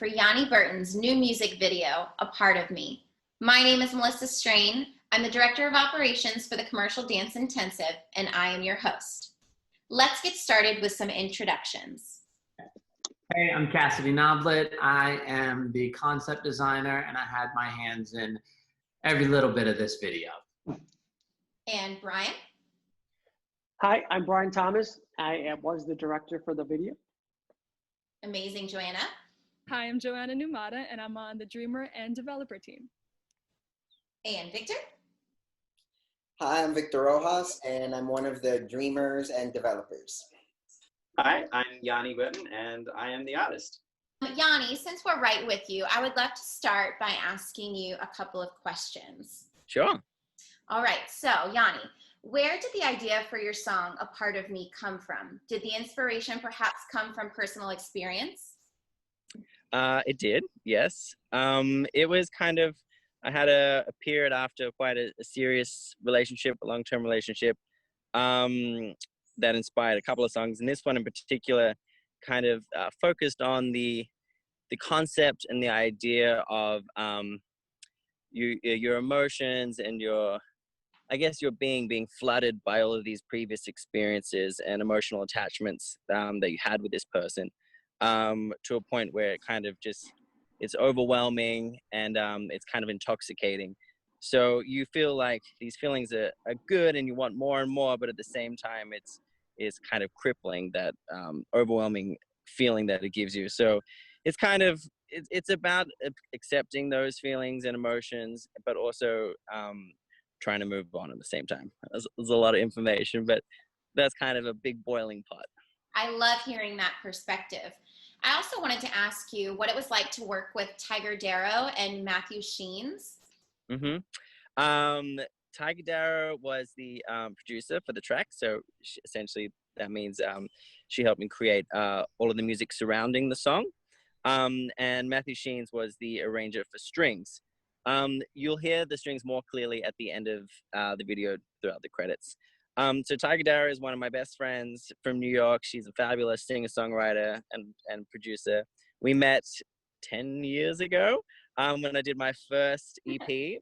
for Yanni Burton's new music video, A Part of Me. My name is Melissa Strain. I'm the Director of Operations for the Commercial Dance Intensive, and I am your host. Let's get started with some introductions. Hey, I'm Cassidy Noblet. I am the concept designer, and I had my hands in every little bit of this video. And Brian? Hi, I'm Brian Thomas. I was the director for the video. Amazing. Joanna? Hi, I'm Joanna Numata, and I'm on the Dreamer and Developer team. And Victor? Hi, I'm Victor Rojas, and I'm one of the dreamers and developers. Hi, I'm Yanni Burton, and I am the artist. Yanni, since we're right with you, I would love to start by asking you a couple of questions. Sure. All right, so Yanni, where did the idea for your song, A Part of Me, come from? Did the inspiration perhaps come from personal experience? It did, yes. It was kind of, I had a period after quite a serious relationship, a long-term relationship, that inspired a couple of songs. And this one in particular kind of focused on the concept and the idea of your emotions and your being flooded by all of these previous experiences and emotional attachments that you had with this person, to a point where it kind of just, it's overwhelming and it's kind of intoxicating. So you feel like these feelings are good and you want more and more, but at the same time it's kind of crippling, that overwhelming feeling that it gives you. So it's kind of, it's about accepting those feelings and emotions, but also trying to move on at the same time. There's a lot of information, but that's kind of a big boiling pot. I love hearing that perspective. I also wanted to ask you what it was like to work with Tiger Darrow and Matthew Sheens. Tiger Darrow was the producer for the track, so essentially that means she helped me create all of the music surrounding the song. And Matthew Sheens was the arranger for strings. You'll hear the strings more clearly at the end of the video throughout the credits. So Tiger Darrow is one of my best friends from New York. She's a fabulous singer-songwriter and producer. We met 10 years ago when I did my first EP.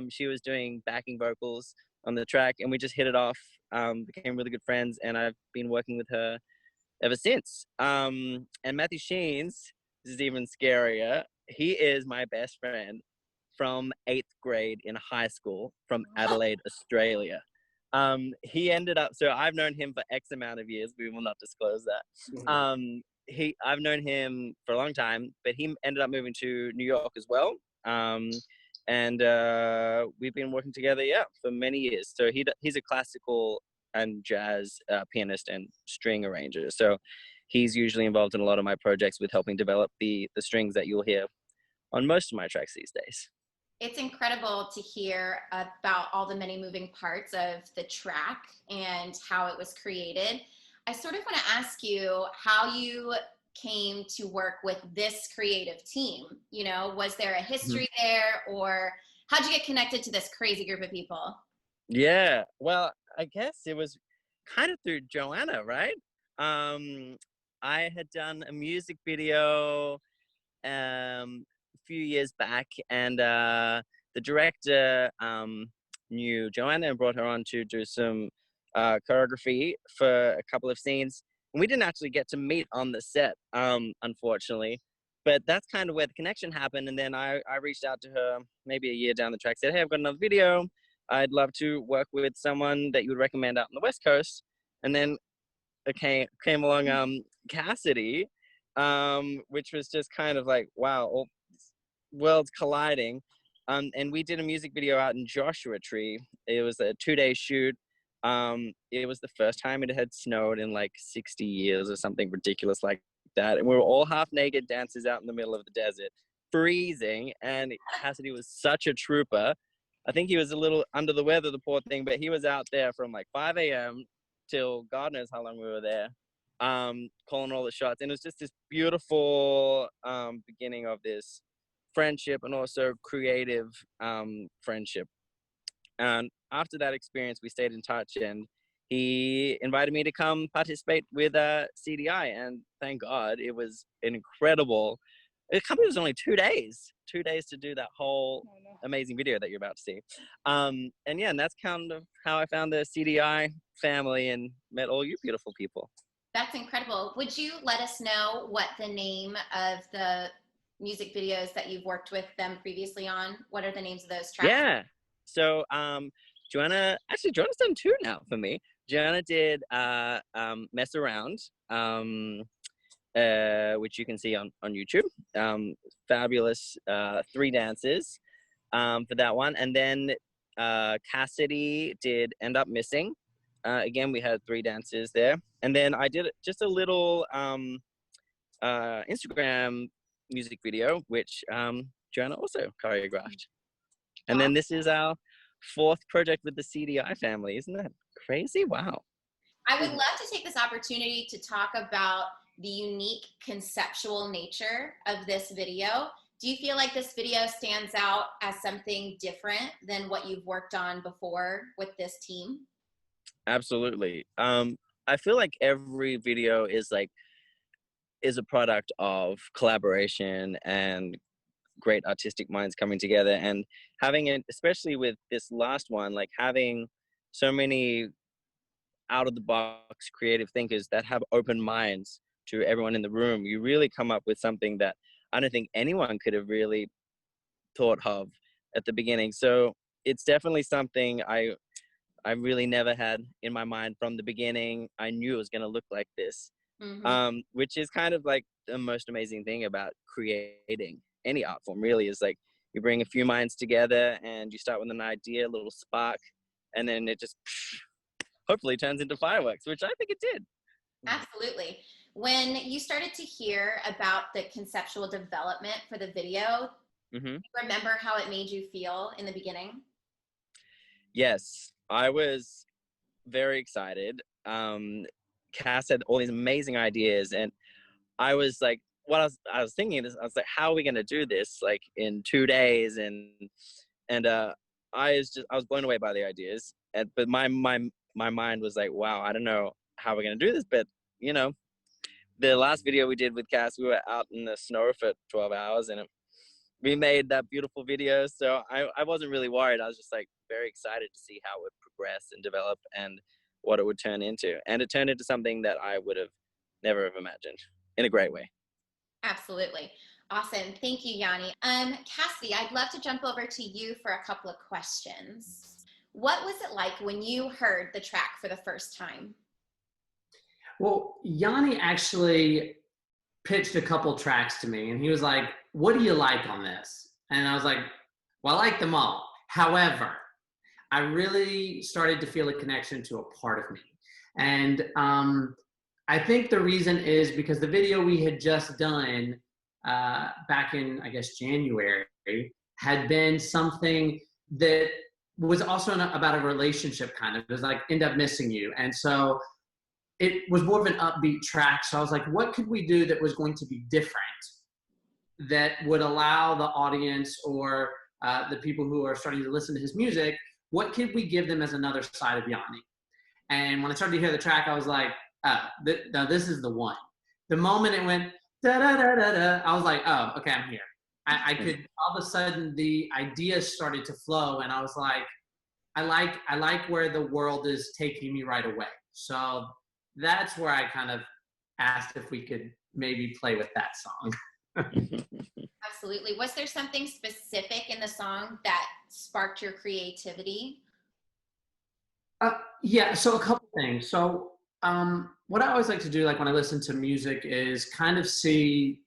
She was doing backing vocals on the track, and we just hit it off, became really good friends, and I've been working with her ever since. And Matthew Sheens, this is even scarier. He is my best friend from 8th grade in high school from Adelaide, Australia. He ended up, so I've known him for X amount of years. We will not disclose that. I've known him for a long time, but he ended up moving to New York as well. And we've been working together, for many years. So he's a classical and jazz pianist and string arranger. So he's usually involved in a lot of my projects with helping develop the strings that you'll hear on most of my tracks these days. It's incredible to hear about all the many moving parts of the track and how it was created. I sort of want to ask you how you came to work with this creative team. You know, was there a history there, or how'd you get connected to this crazy group of people? Yeah, well, I guess it was kind of through Joanna, right? I had done a music video a few years back, and the director knew Joanna and brought her on to do some choreography for a couple of scenes. And we didn't actually get to meet on the set, unfortunately, but that's kind of where the connection happened. And then I reached out to her maybe a year down the track, said, hey, I've got another video. I'd love to work with someone that you would recommend out on the West Coast. And then it came along Cassidy, which was just kind of like, wow, all worlds colliding. And we did a music video out in Joshua Tree. It was a 2-day shoot. It was the first time it had snowed in like 60 years or something ridiculous like that. And we were all half naked dancers out in the middle of the desert, freezing. And Cassidy was such a trooper. I think he was a little under the weather, the poor thing, but he was out there from like 5 a.m. till God knows how long we were there, calling all the shots. And it was just this beautiful beginning of this friendship and also creative friendship. And after that experience, we stayed in touch, and he invited me to come participate with CDI. And thank God, it was an incredible It company was only 2 days to do that whole Oh, no. amazing video that you're about to see. And yeah, and that's kind of how I found the CDI family and met all you beautiful people. That's incredible. Would you let us know what the name of the music videos that you've worked with them previously on? What are the names of those tracks? Yeah. So Joanna's done 2 now for me. Joanna did Mess Around, which you can see on YouTube. Fabulous 3 dances for that one. And then Cassidy did End Up Missing. Again, we had 3 dances there. And then I did just a little Instagram music video, which Joanna also choreographed. And then this is our 4th project with the CDI family. Isn't that crazy? Wow. I would love to take this opportunity to talk about the unique conceptual nature of this video. Do you feel like this video stands out as something different than what you've worked on before with this team? Absolutely. I feel like every video is a product of collaboration and great artistic minds coming together, and having it, especially with this last one, like having so many out of the box creative thinkers that have open minds to everyone in the room. You really come up with something that I don't think anyone could have really thought of at the beginning. So it's definitely something I really never had in my mind from the beginning. I knew it was going to look like this, which is kind of like the most amazing thing about creating any art form, really, is like you bring a few minds together and you start with an idea, a little spark, and then it just hopefully turns into fireworks, which I think it did. Absolutely. When you started to hear about the conceptual development for the video, do you remember how it made you feel in the beginning? Yes, I was very excited. Cass had all these amazing ideas, and I was like, I was thinking this, I was like, how are we going to do this like in 2 days? And I was blown away by the ideas. But my mind was like, wow, I don't know how we're going to do this. But, you know, the last video we did with Cass, we were out in the snow for 12 hours and we made that beautiful video. So I wasn't really worried. I was just like very excited to see how it would progress and develop and what it would turn into. And it turned into something that I would have never have imagined in a great way. Absolutely. Awesome. Thank you, Yanni. Cassidy, I'd love to jump over to you for a couple of questions. What was it like when you heard the track for the first time? Well, Yanni actually pitched a couple tracks to me, and he was like, what do you like on this? And I was like, well, I like them all. However, I really started to feel a connection to a part of me. And I think the reason is because the video we had just done back in, I guess, January, had been something that was also about a relationship kind of. It was like, End Up Missing You. And so it was more of an upbeat track. So I was like, what could we do that was going to be different, that would allow the audience or the people who are starting to listen to his music, what could we give them as another side of Yanni? And when I started to hear the track, I was like, no, this is the one. The moment it went da da da da da, I was like, oh, okay, I'm here. I could, all of a sudden the ideas started to flow, and I was like, I like where the world is taking me right away. So that's where I kind of asked if we could maybe play with that song. Absolutely. Was there something specific in the song that sparked your creativity? Yeah, so a couple things. So what I always like to do, like when I listen to music, is kind of see,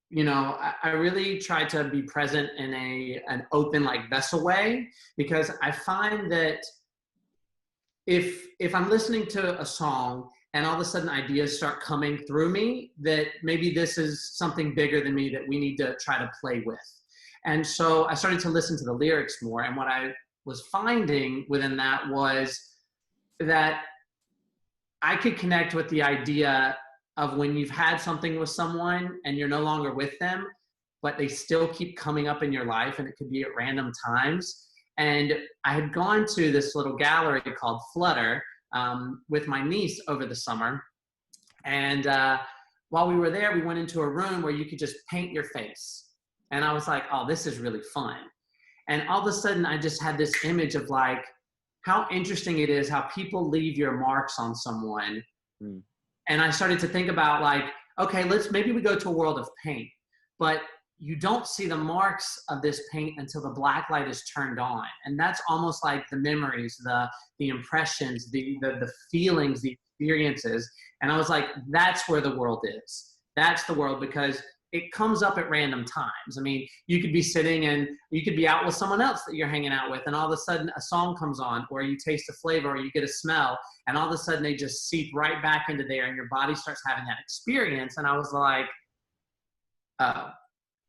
you know, I really try to be present in an open, like, vessel way, because I find that if I'm listening to a song and all of a sudden ideas start coming through me, that maybe this is something bigger than me that we need to try to play with. And so I started to listen to the lyrics more, and what I was finding within that was that I could connect with the idea of when you've had something with someone and you're no longer with them, but they still keep coming up in your life, and it could be at random times. And I had gone to this little gallery called Flutter with my niece over the summer. And while we were there, we went into a room where you could just paint your face. And I was like, oh, this is really fun. And all of a sudden, I just had this image of like, how interesting it is how people leave your marks on someone. Mm. And I started to think about like, okay, maybe we go to a world of paint, but you don't see the marks of this paint until the black light is turned on. And that's almost like the memories, the impressions, the feelings, the experiences. And I was like, that's where the world is. That's the world, because it comes up at random times. I mean, you could be sitting and you could be out with someone else that you're hanging out with, and all of a sudden a song comes on, or you taste a flavor, or you get a smell, and all of a sudden they just seep right back into there and your body starts having that experience. And I was like, oh,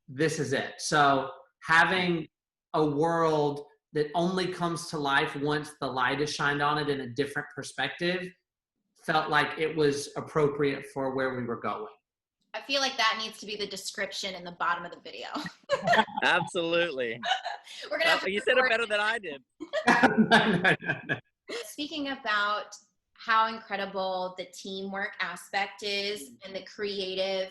this is it. So having a world that only comes to life once the light is shined on it in a different perspective felt like it was appropriate for where we were going. I feel like that needs to be the description in the bottom of the video. Absolutely. We're gonna have to you said it better than I did. No. Speaking about how incredible the teamwork aspect is and the creative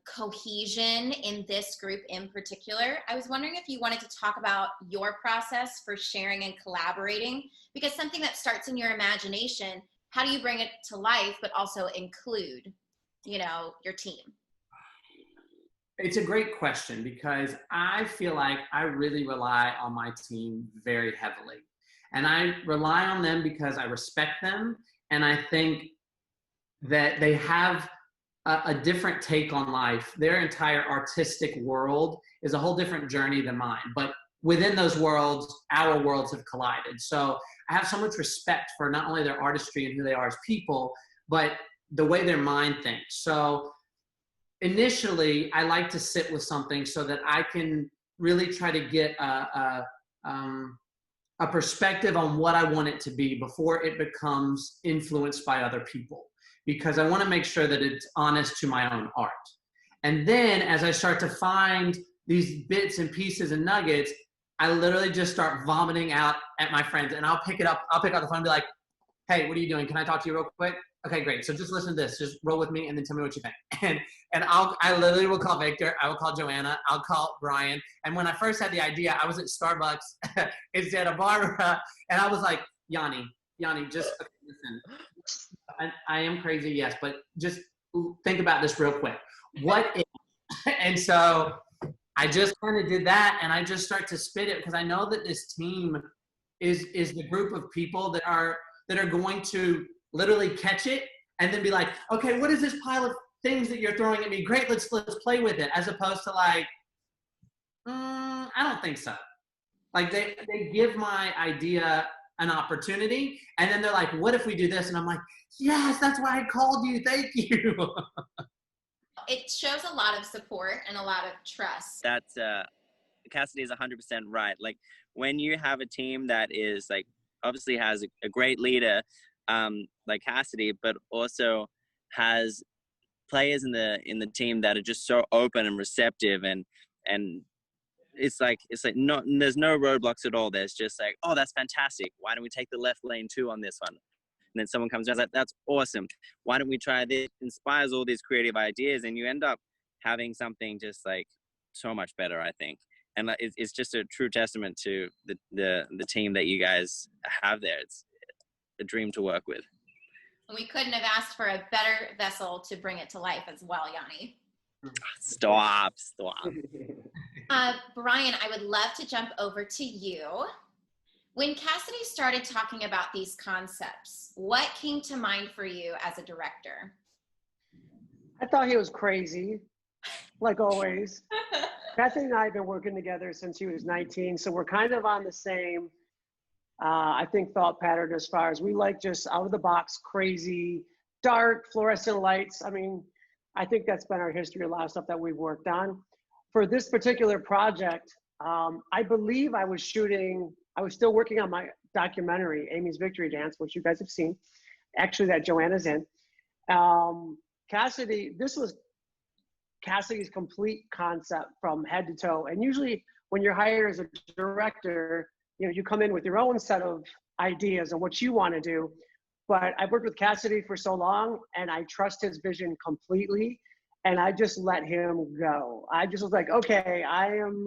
cohesion in this group in particular, I was wondering if you wanted to talk about your process for sharing and collaborating, because something that starts in your imagination, how do you bring it to life but also include, your team? It's a great question, because I feel like I really rely on my team very heavily. And I rely on them because I respect them, and I think that they have a different take on life. Their entire artistic world is a whole different journey than mine. But within those worlds, our worlds have collided. So I have so much respect for not only their artistry and who they are as people, but the way their mind thinks. So initially, I like to sit with something so that I can really try to get a perspective on what I want it to be before it becomes influenced by other people, because I want to make sure that it's honest to my own art. And then as I start to find these bits and pieces and nuggets, I literally just start vomiting out at my friends, and I'll pick up the phone and be like, hey, what are you doing? Can I talk to you real quick? Okay, great. So just listen to this. Just roll with me and then tell me what you think. And I literally will call Victor. I will call Joanna. I'll call Brian. And when I first had the idea, I was at Starbucks instead of Barbara. And I was like, Yanni, just okay, listen. I am crazy, yes, but just think about this real quick. What if? And so I just kind of did that, and I just start to spit it, because I know that this team is the group of people that are going to literally catch it and then be like, okay, what is this pile of things that you're throwing at me? Great, let's play with it, as opposed to like, I don't think so. Like they give my idea an opportunity, and then they're like, what if we do this? And I'm like, yes, that's why I called you. Thank you. It shows a lot of support and a lot of trust. That's Cassidy is 100% right. Like when you have a team that is like obviously has a great leader like Cassidy, but also has players in the team that are just so open and receptive, and it's like no, there's no roadblocks at all. There's just like, oh, that's fantastic. Why don't we take the left lane too on this one? And then someone comes down, like, that's awesome. Why don't we try this? Inspires all these creative ideas, and you end up having something just like so much better, I think. And it's just a true testament to the team that you guys have there. It's a dream to work with. We couldn't have asked for a better vessel to bring it to life as well, Yanni. Stop. Brian, I would love to jump over to you. When Cassidy started talking about these concepts, what came to mind for you as a director? I thought he was crazy, like always. Cassidy and I have been working together since he was 19, so we're kind of on the same, I think, thought pattern as far as we like just out of the box, crazy, dark, fluorescent lights. I mean, I think that's been our history, a lot of stuff that we've worked on. For this particular project, I believe I was still working on my documentary, Amy's Victory Dance, which you guys have seen, actually that Joanna's in. Cassidy, this was Cassidy's complete concept from head to toe. And usually when you're hired as a director, you come in with your own set of ideas on what you want to do. But I've worked with Cassidy for so long, and I trust his vision completely, and I just let him go. I just was like, okay, I'm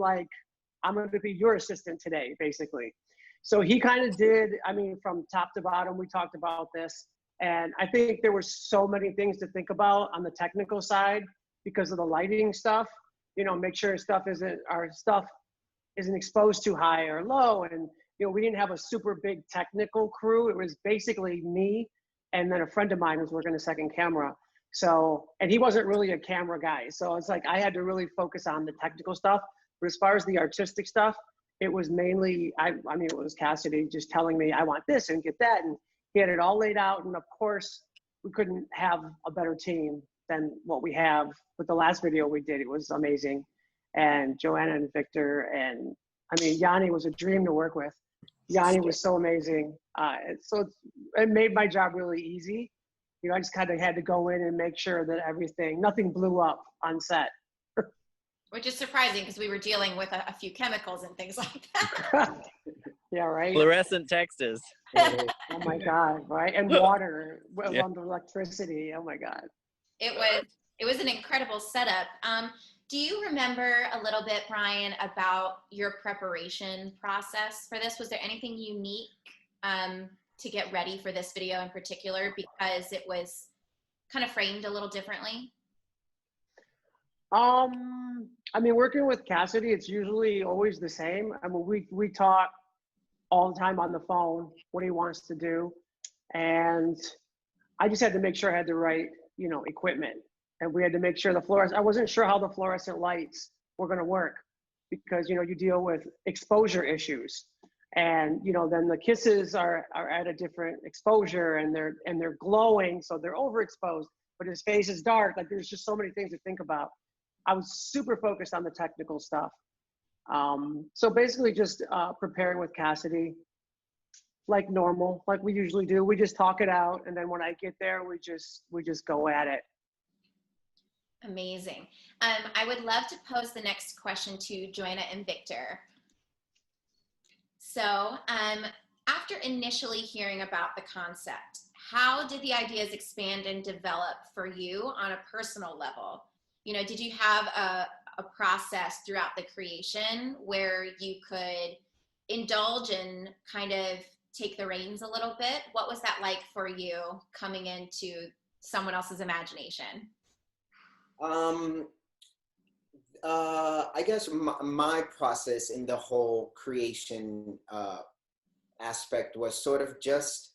going to be your assistant today, basically. So he kind of did, I mean, from top to bottom, we talked about this. And I think there were so many things to think about on the technical side because of the lighting stuff. You know, make sure our stuff isn't exposed too high or low. And, you know, we didn't have a super big technical crew. It was basically me and then a friend of mine was working the second camera. So, and he wasn't really a camera guy. So it's like I had to really focus on the technical stuff. But as far as the artistic stuff, it was mainly, I mean, it was Cassidy just telling me, I want this and get that. And he had it all laid out. And of course, we couldn't have a better team than what we have. With the last video we did, it was amazing. And Joanna and Victor, and I mean, Yanni was a dream to work with. Yanni was so amazing. So it made my job really easy. You know, I just kind of had to go in and make sure that nothing blew up on set. Which is surprising because we were dealing with a few chemicals and things like that. Yeah, right. Fluorescent textures. Oh my God, right? And water, Yeah. on the electricity. Oh my God. It was an incredible setup. Do you remember a little bit, Brian, about your preparation process for this? Was there anything unique to get ready for this video in particular because it was kind of framed a little differently? I mean, working with Cassidy, it's usually always the same. I mean, we talk all the time on the phone, what he wants to do. And I just had to make sure I had the right, you know, equipment. And we had to make sure I wasn't sure how the fluorescent lights were going to work because, you know, you deal with exposure issues. And, you know, then the kisses are at a different exposure and they're glowing. So they're overexposed, but his face is dark. Like there's just so many things to think about. I was super focused on the technical stuff. So basically just preparing with Cassidy like normal, like we usually do. We just talk it out. And then when I get there, we just go at it. Amazing. I would love to pose the next question to Joanna and Victor. So after initially hearing about the concept, how did the ideas expand and develop for you on a personal level? You know, did you have a process throughout the creation where you could indulge and kind of take the reins a little bit? What was that like for you coming into someone else's imagination? I guess my process in the whole creation aspect was sort of just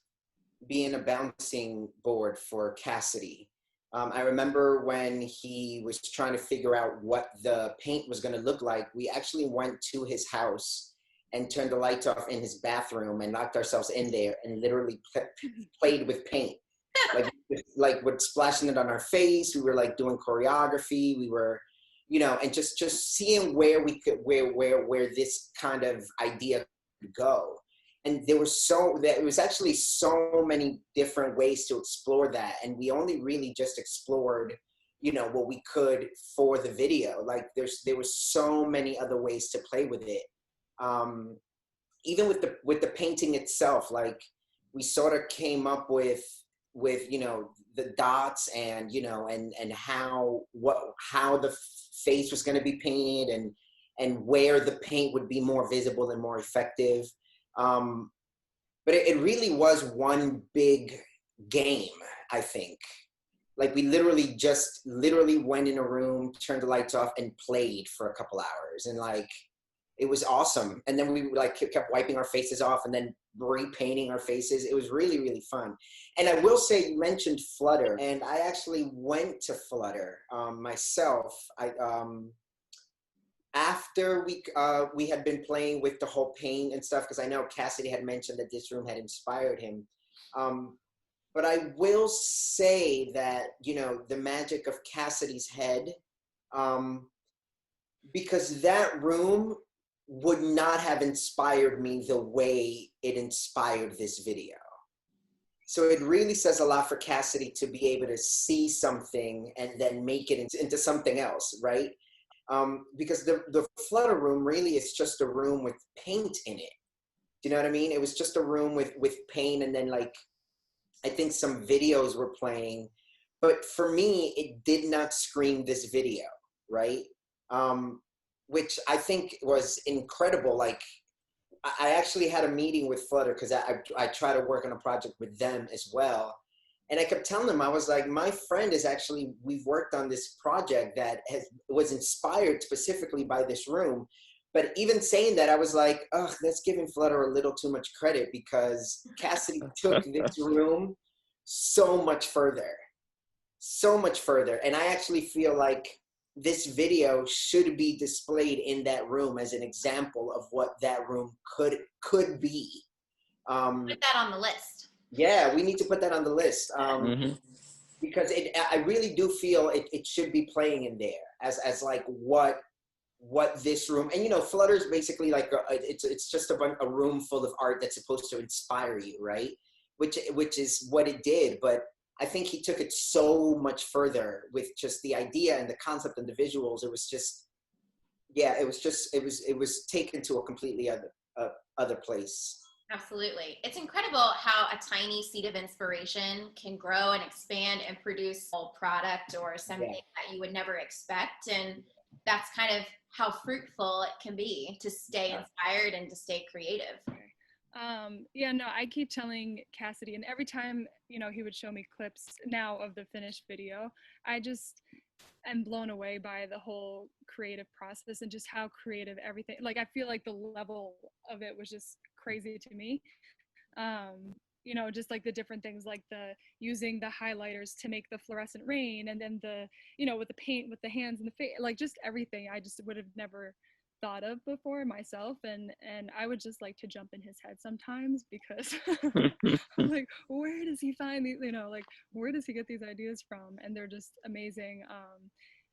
being a bouncing board for Cassidy. I remember when he was trying to figure out what the paint was going to look like, we actually went to his house and turned the lights off in his bathroom and locked ourselves in there and literally played with paint. like we're splashing it on our face. We were like doing choreography. We were, you know, and just seeing where we could, where this kind of idea could go. And there was actually so many different ways to explore that. And we only really just explored, you know, what we could for the video. Like there was so many other ways to play with it. Even with the painting itself, like we sort of came up with, you know, the dots and, you know, and how the face was going to be painted and where the paint would be more visible and more effective. But it really was one big game, I think. Like we literally went in a room, turned the lights off and played for a couple hours. And like, it was awesome. And then we like kept wiping our faces off and then repainting our faces. It was really, really fun. And I will say, you mentioned Flutter, and I actually went to Flutter myself. After we had been playing with the whole paint and stuff, because I know Cassidy had mentioned that this room had inspired him. But I will say that, you know, the magic of Cassidy's head, because that room would not have inspired me the way it inspired this video. So it really says a lot for Cassidy to be able to see something and then make it into something else, right? Because the Flutter room really is just a room with paint in it. Do you know what I mean? It was just a room with paint and then like I think some videos were playing, but for me, it did not scream this video, right? Which I think was incredible. Like, I actually had a meeting with Flutter because I try to work on a project with them as well. And I kept telling them, I was like, my friend is actually, we've worked on this project that was inspired specifically by this room. But even saying that, I was like, oh, that's giving Flutter a little too much credit, because Cassidy took this room so much further. So much further. And I actually feel like this video should be displayed in that room as an example of what that room could be. Put that on the list. Yeah, we need to put that on the list, Mhm. because I really do feel it should be playing in there as like what this room, and you know, Flutter's basically like it's just a room full of art that's supposed to inspire you, right? Which is what it did, but I think he took it so much further with just the idea and the concept and the visuals. It was just, yeah, it was taken to a completely other place. Absolutely. It's incredible how a tiny seed of inspiration can grow and expand and produce a product or something that you would never expect. And that's kind of how fruitful it can be to stay inspired and to stay creative. Yeah, no, I keep telling Cassidy, and every time, you know, he would show me clips now of the finished video, I just am blown away by the whole creative process and just how creative everything, like, I feel like the level of it was just crazy to me. You know, just like the different things, like the using the highlighters to make the fluorescent rain, and then the, you know, with the paint with the hands and the face, like just everything I just would have never thought of before myself, and I would just like to jump in his head sometimes, because I'm like, where does he find these, you know, like, where does he get these ideas from? And they're just amazing.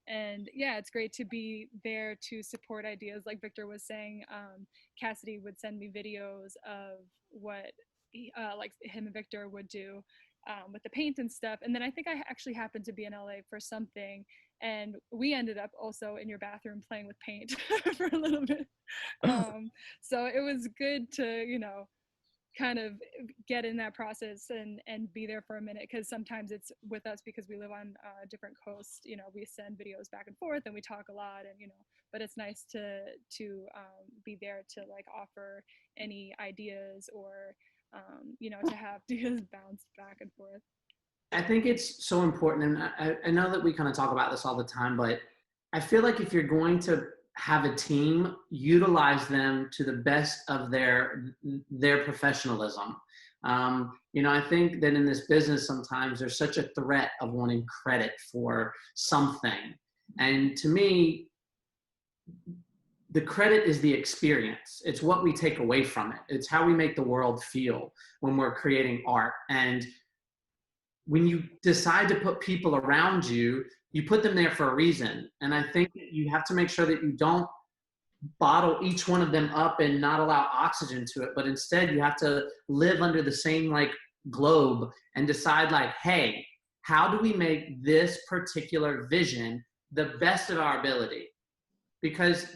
And yeah, it's great to be there to support ideas. Like Victor was saying, Cassidy would send me videos of what like him and Victor would do with the paint and stuff. And then I think I actually happened to be in LA for something, and we ended up also in your bathroom playing with paint for a little bit. So it was good to, you know, kind of get in that process and be there for a minute, because sometimes it's with us because we live on different coasts, you know, we send videos back and forth and we talk a lot, and you know, but it's nice to be there to like offer any ideas, or you know, to have ideas bounce back and forth. I think it's so important, and I know that we kind of talk about this all the time, but I feel like if you're going to have a team, utilize them to the best of their professionalism. You know, I think that in this business, sometimes there's such a threat of wanting credit for something. And to me, the credit is the experience. It's what we take away from it. It's how we make the world feel when we're creating art. And when you decide to put people around you, you put them there for a reason. And I think that you have to make sure that you don't bottle each one of them up and not allow oxygen to it, but instead you have to live under the same like globe and decide like, hey, how do we make this particular vision the best of our ability? Because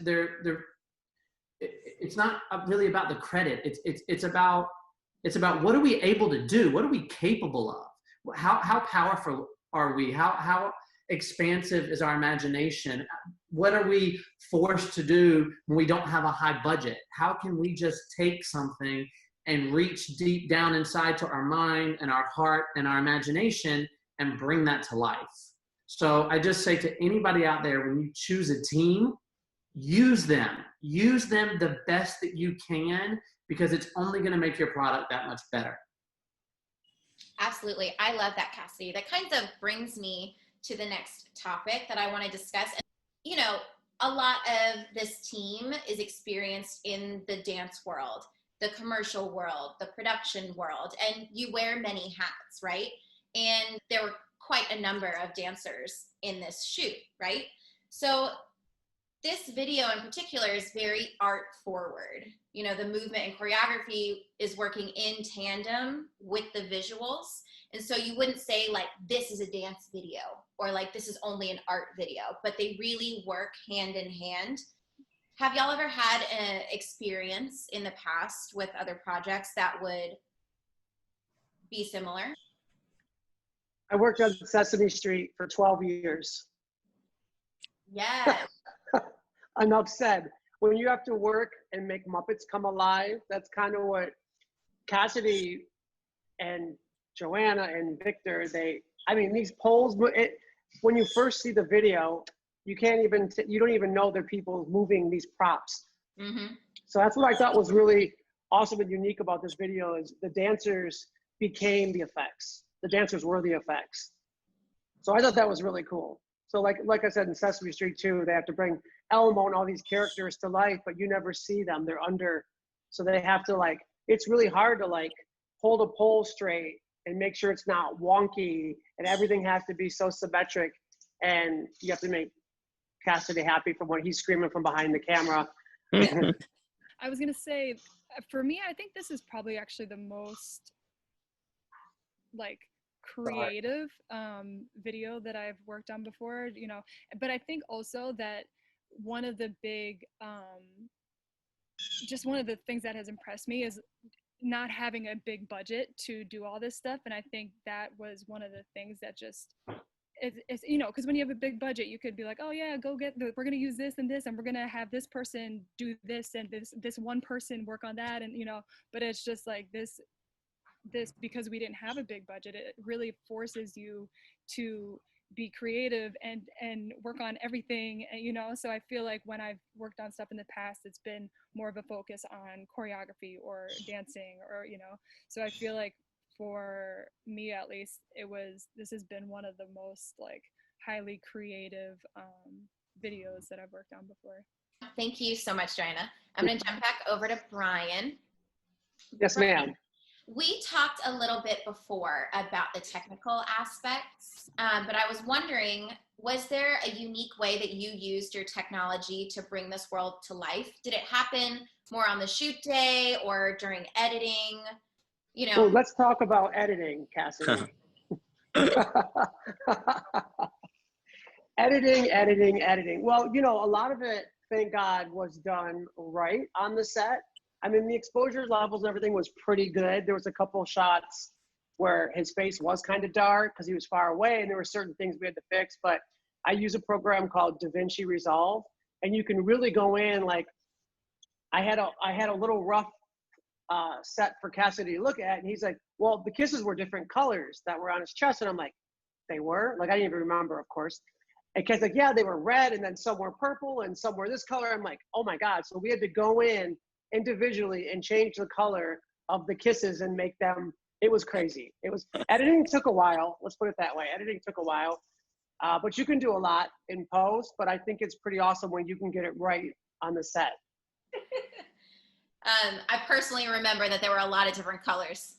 it's not really about the credit. It's about what are we able to do? What are we capable of? How powerful are we? How expansive is our imagination? What are we forced to do when we don't have a high budget? How can we just take something and reach deep down inside to our mind and our heart and our imagination and bring that to life? So I just say to anybody out there, when you choose a team, use them the best that you can, because it's only going to make your product that much better. Absolutely. I love that, Cassidy. That kind of brings me to the next topic that I want to discuss. And, you know, a lot of this team is experienced in the dance world, the commercial world, the production world, and you wear many hats, right? And there were quite a number of dancers in this shoot, right? So this video in particular is very art forward. You know, the movement and choreography is working in tandem with the visuals. And so you wouldn't say like, this is a dance video, or like, this is only an art video, but they really work hand in hand. Have y'all ever had an experience in the past with other projects that would be similar? I worked on Sesame Street for 12 years. Yes. Enough said. When you have to work and make Muppets come alive, that's kind of what Cassidy and Joanna and Victor, these poles, when you first see the video, you don't even know they're people moving these props. Mm-hmm. So that's what I thought was really awesome and unique about this video is the dancers became the effects. The dancers were the effects. So I thought that was really cool. So like I said in Sesame Street 2, they have to bring Elmo and all these characters to life, but you never see them. They're under, so they have to it's really hard to hold a pole straight and make sure it's not wonky, and everything has to be so symmetric, and you have to make Cassidy happy from when he's screaming from behind the camera. I was gonna say, for me, I think this is probably actually the most creative video that I've worked on before, but I think also that one of the big just one of the things that has impressed me is not having a big budget to do all this stuff, and I think that was one of the things that just it's because when you have a big budget, you could be like, oh yeah, we're gonna use this and this, and we're gonna have this person do this and this one person work on that, and but it's just this because we didn't have a big budget, it really forces you to be creative and work on everything, so I feel like when I've worked on stuff in the past, it's been more of a focus on choreography or dancing or so I feel like for me at least this has been one of the most highly creative videos that I've worked on before. Thank you so much, Joanna. I'm going to jump back over to Brian. Yes, ma'am. We talked a little bit before about the technical aspects, but I was wondering, was there a unique way that you used your technology to bring this world to life? Did it happen more on the shoot day or during editing? Well, let's talk about editing, Cassidy. Editing. Well, a lot of it, thank God, was done right on the set. I mean, the exposure levels and everything was pretty good. There was a couple of shots where his face was kind of dark because he was far away, and there were certain things we had to fix. But I use a program called DaVinci Resolve, and you can really go in. I had a little rough set for Cassidy to look at, and he's like, well, the kisses were different colors that were on his chest, and I'm like, they were? I didn't even remember, of course. And Kev's like, yeah, they were red, and then some were purple, and some were this color. I'm like, oh my God. So we had to go in individually and change the color of the kisses and make them, it was crazy. Editing took a while, let's put it that way. Editing took a while, but you can do a lot in post, but I think it's pretty awesome when you can get it right on the set. I personally remember that there were a lot of different colors.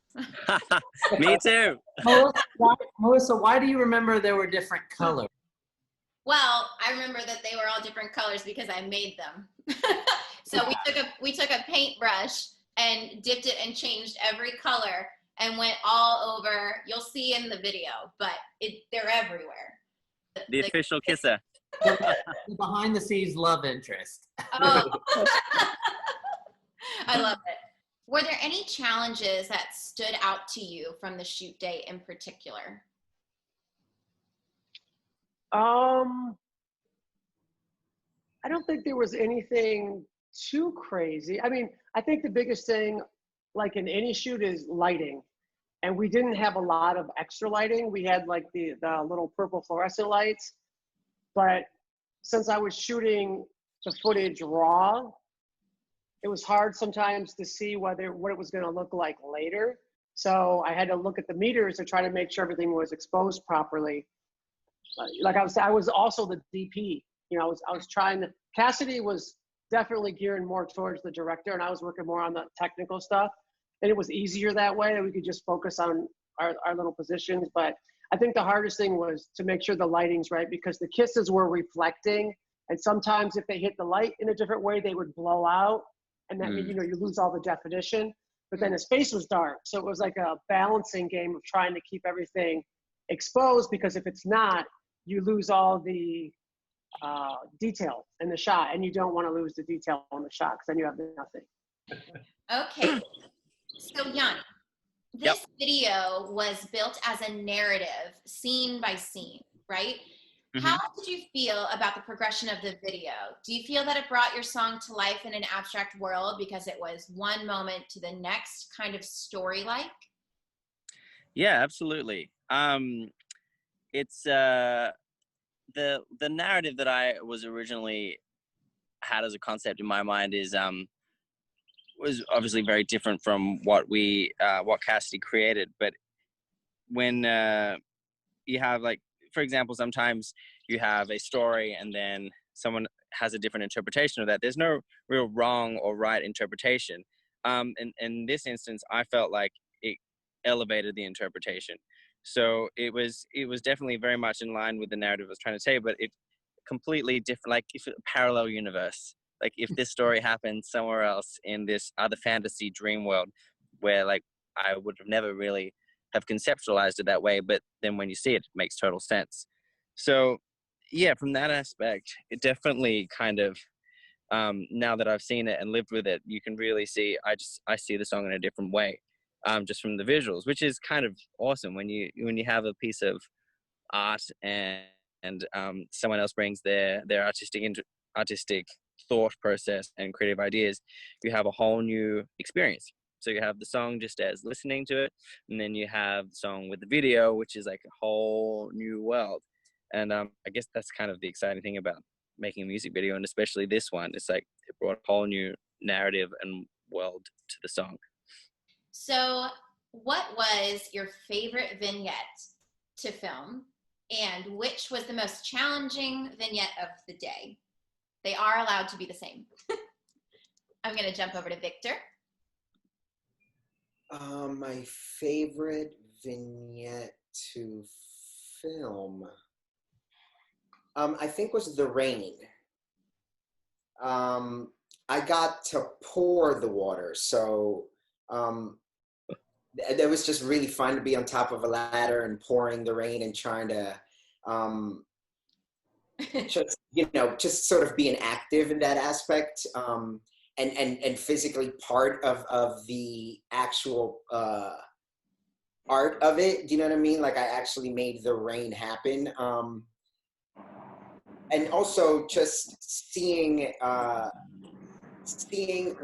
Me too. Melissa, why do you remember there were different colors? Well, I remember that they were all different colors because I made them. So we took a paintbrush and dipped it and changed every color and went all over. You'll see in the video, but they're everywhere. The official kisser. Behind the scenes love interest. Oh. I love it. Were there any challenges that stood out to you from the shoot day in particular? I don't think there was anything too crazy. I mean, I think the biggest thing, like in any shoot, is lighting. And we didn't have a lot of extra lighting. We had the little purple fluorescent lights. But since I was shooting the footage raw, it was hard sometimes to see what it was going to look like later. So I had to look at the meters to try to make sure everything was exposed properly. I was also the DP. I was trying to. Cassidy was definitely gearing more towards the director, and I was working more on the technical stuff. And it was easier that way, that we could just focus on our little positions. But I think the hardest thing was to make sure the lighting's right, because the kisses were reflecting, and sometimes if they hit the light in a different way, they would blow out, and that means you lose all the definition. But then his face was dark, so it was like a balancing game of trying to keep everything exposed, because if it's not, you lose all the detail in the shot, and you don't want to lose the detail in the shot because then you have nothing. Okay, so Yanni, Yep. this video was built as a narrative, scene by scene, right? How did you feel about the progression of the video? Do you feel that it brought your song to life in an abstract world because it was one moment to the next kind of story-like? Yeah, absolutely. It's the narrative that I was originally had as a concept in my mind is was obviously very different from what Cassidy created. But when you have, like, for example, sometimes you have a story and then someone has a different interpretation of that. There's no real wrong or right interpretation. And in this instance, I felt like it elevated the interpretation. So it was definitely very much in line with the narrative I was trying to say, but it completely different, like if a parallel universe. Like if this story happened somewhere else in this other fantasy dream world where, like, I would have never really have conceptualized it that way, but then when you see it, it makes total sense. So yeah, from that aspect, it definitely kind of now that I've seen it and lived with it, you can really see I see the song in a different way, just from the visuals, which is kind of awesome when you have a piece of art and someone else brings their artistic thought process and creative ideas. You have a whole new experience. So you have the song just as listening to it, and then you have the song with the video, which is like a whole new world. And I guess that's kind of the exciting thing about making a music video, and especially this one. It's like it brought a whole new narrative and world to the song. So what was your favorite vignette to film, and which was the most challenging vignette of the day? They are allowed to be the same. I'm going to jump over to Victor. My favorite vignette to film, I think, was the rain. I got to pour the water, so it was just really fun to be on top of a ladder and pouring the rain and trying to just sort of being active in that aspect, and physically part of the actual art of it. Do you know what I mean? Like I actually made the rain happen. And also just seeing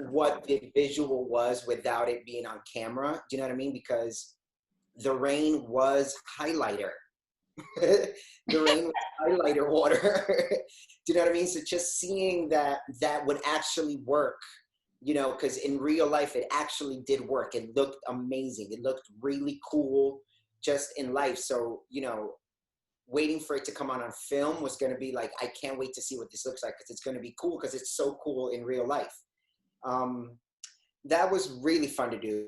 what the visual was without it being on camera. Do you know what I mean? Because the rain was highlighter. The rain was highlighter water. Do you know what I mean? So just seeing that would actually work, because in real life it actually did work. It looked amazing. It looked really cool just in life. So, waiting for it to come out on film was going to be like, I can't wait to see what this looks like, because it's going to be cool, because it's so cool in real life. That was really fun to do.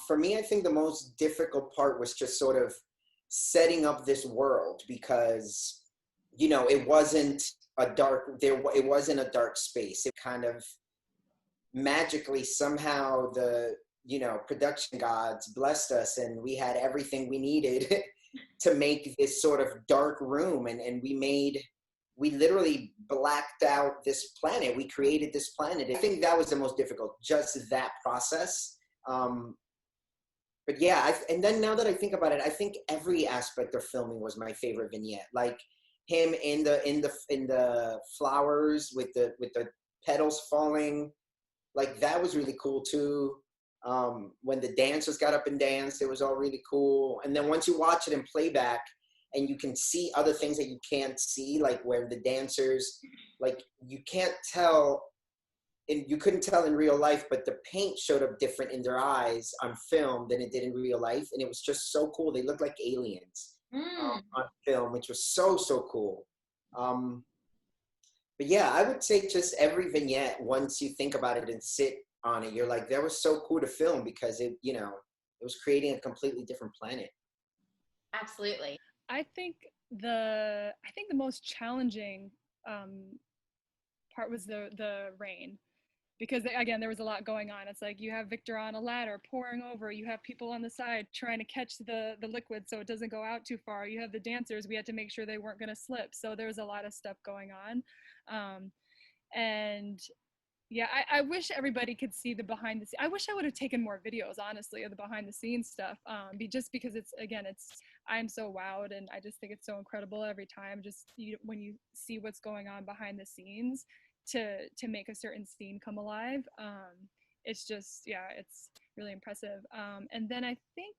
For me, I think the most difficult part was just sort of setting up this world, because it wasn't a dark space. It kind of magically somehow the production gods blessed us, and we had everything we needed to make this sort of dark room, and we literally blacked out this planet. We created this planet. I think that was the most difficult, just that process. But yeah, and then now that I think about it, I think every aspect of filming was my favorite vignette. Like him in the flowers with the petals falling, like that was really cool too. When the dancers got up and danced, it was all really cool. And then once you watch it in playback and you can see other things that you can't see, like where the dancers, like you can't tell, and you couldn't tell in real life, but the paint showed up different in their eyes on film than it did in real life. And it was just so cool. They looked like aliens on film, which was so cool. But yeah, I would say just every vignette, once you think about it and sit on it, you're like, that was so cool to film, because it was creating a completely different planet. Absolutely. I think the most challenging part was the rain, because again, there was a lot going on. It's like you have Victor on a ladder pouring over, you have people on the side trying to catch the liquid so it doesn't go out too far, you have the dancers, we had to make sure they weren't going to slip, so there was a lot of stuff going on. And Yeah, I wish everybody could see the behind the scenes. I wish I would have taken more videos, honestly, of the behind the scenes stuff. Just because I'm so wowed, and I just think it's so incredible every time. Just when you see what's going on behind the scenes to make a certain scene come alive. It's just, yeah, it's really impressive. And then I think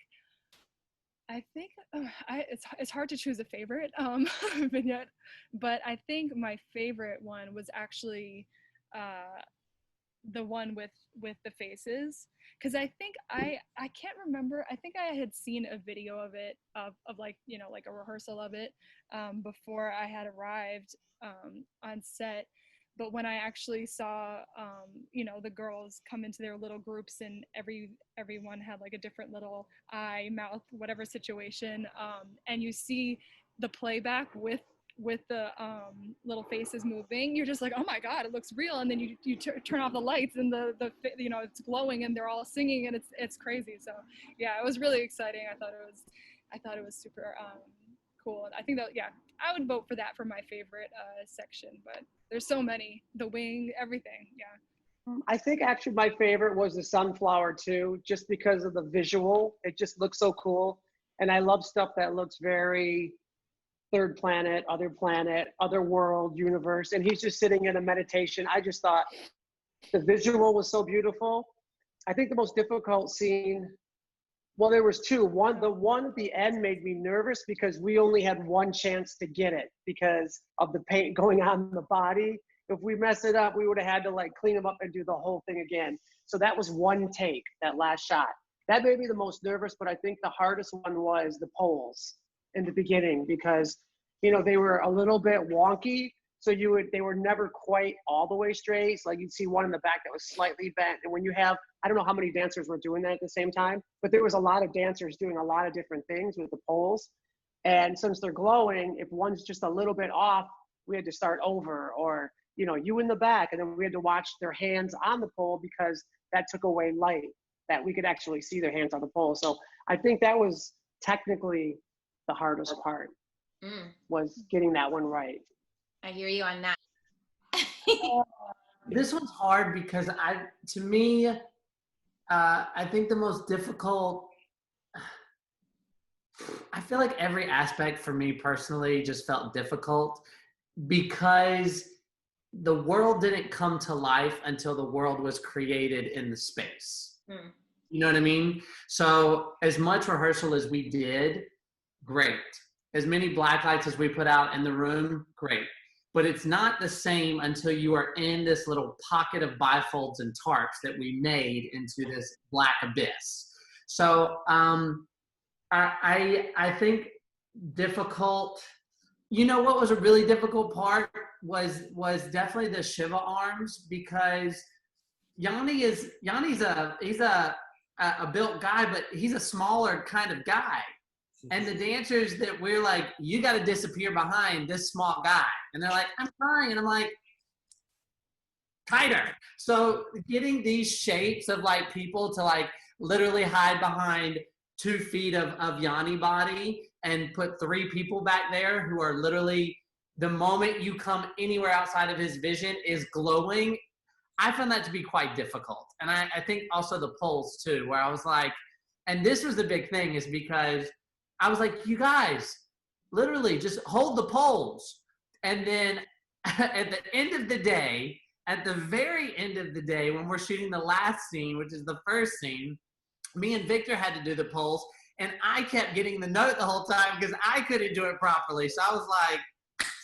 it's hard to choose a favorite vignette, but I think my favorite one was actually the one with the faces, because I think I can't remember. I think I had seen a video of it of like, you know, like a rehearsal of it before I had arrived on set. But when I actually saw, you know, the girls come into their little groups, and everyone had like a different little eye, mouth, whatever situation, and you see the playback with the little faces moving, you're just like, oh my God, it looks real. And then you turn off the lights, and the you know, it's glowing, and they're all singing, and it's crazy. So yeah, it was really exciting. I thought it was super cool. And I think that, yeah, I would vote for that for my favorite section, but there's so many, the wing, everything. Yeah. I think actually my favorite was the sunflower too, just because of the visual. It just looks so cool. And I love stuff that looks very third planet, other world, universe. And he's just sitting in a meditation. I just thought the visual was so beautiful. I think the most difficult scene, well, there was two. The one at the end made me nervous because we only had one chance to get it because of the paint going on the body. If we mess it up, we would have had to like clean them up and do the whole thing again. So that was one take, that last shot. That made me the most nervous, but I think the hardest one was the poles in the beginning because, you know, they were a little bit wonky. So they were never quite all the way straight. So like you'd see one in the back that was slightly bent. And when you have, I don't know how many dancers were doing that at the same time, but there was a lot of dancers doing a lot of different things with the poles. And since they're glowing, if one's just a little bit off, we had to start over, or, you know, you in the back, and then we had to watch their hands on the pole because that took away light, that we could actually see their hands on the pole. So I think that was technically the hardest part, was getting that one right. I hear you on that. This one's hard because to me, I think the most difficult, I feel like every aspect for me personally just felt difficult because the world didn't come to life until the world was created in the space. You know what I mean? So as much rehearsal as we did, great. As many black lights as we put out in the room, great. But it's not the same until you are in this little pocket of bifolds and tarps that we made into this black abyss. So I think difficult, you know what was a really difficult part was definitely the Shiva arms, because Yanni's a built guy, but he's a smaller kind of guy. And the dancers that we're like, you got to disappear behind this small guy. And they're like, I'm trying. And I'm like, tighter. So getting these shapes of like people to like literally hide behind 2 feet of Yanni body and put 3 people back there who are literally, the moment you come anywhere outside of his vision is glowing. I found that to be quite difficult. And I think also the poles too, where I was like, and this was the big thing, is because I was like, you guys, literally just hold the poles. And then at the end of the day, at the very end of the day, when we're shooting the last scene, which is the first scene, me and Victor had to do the poles. And I kept getting the note the whole time because I couldn't do it properly. So I was like,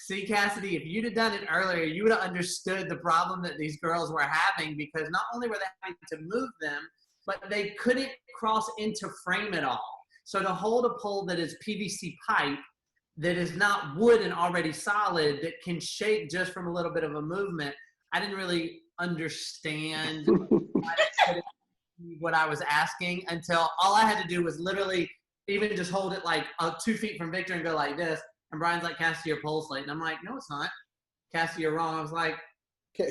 see, Cassidy, if you'd have done it earlier, you would have understood the problem that these girls were having, because not only were they having to move them, but they couldn't cross into frame at all. So to hold a pole that is PVC pipe, that is not wood and already solid, that can shake just from a little bit of a movement, I didn't really understand what I was asking until all I had to do was literally even just hold it like 2 feet from Victor and go like this. And Brian's like, Cassie, your pole's late. And I'm like, no, it's not. Cassie, you're wrong. I was like, oh,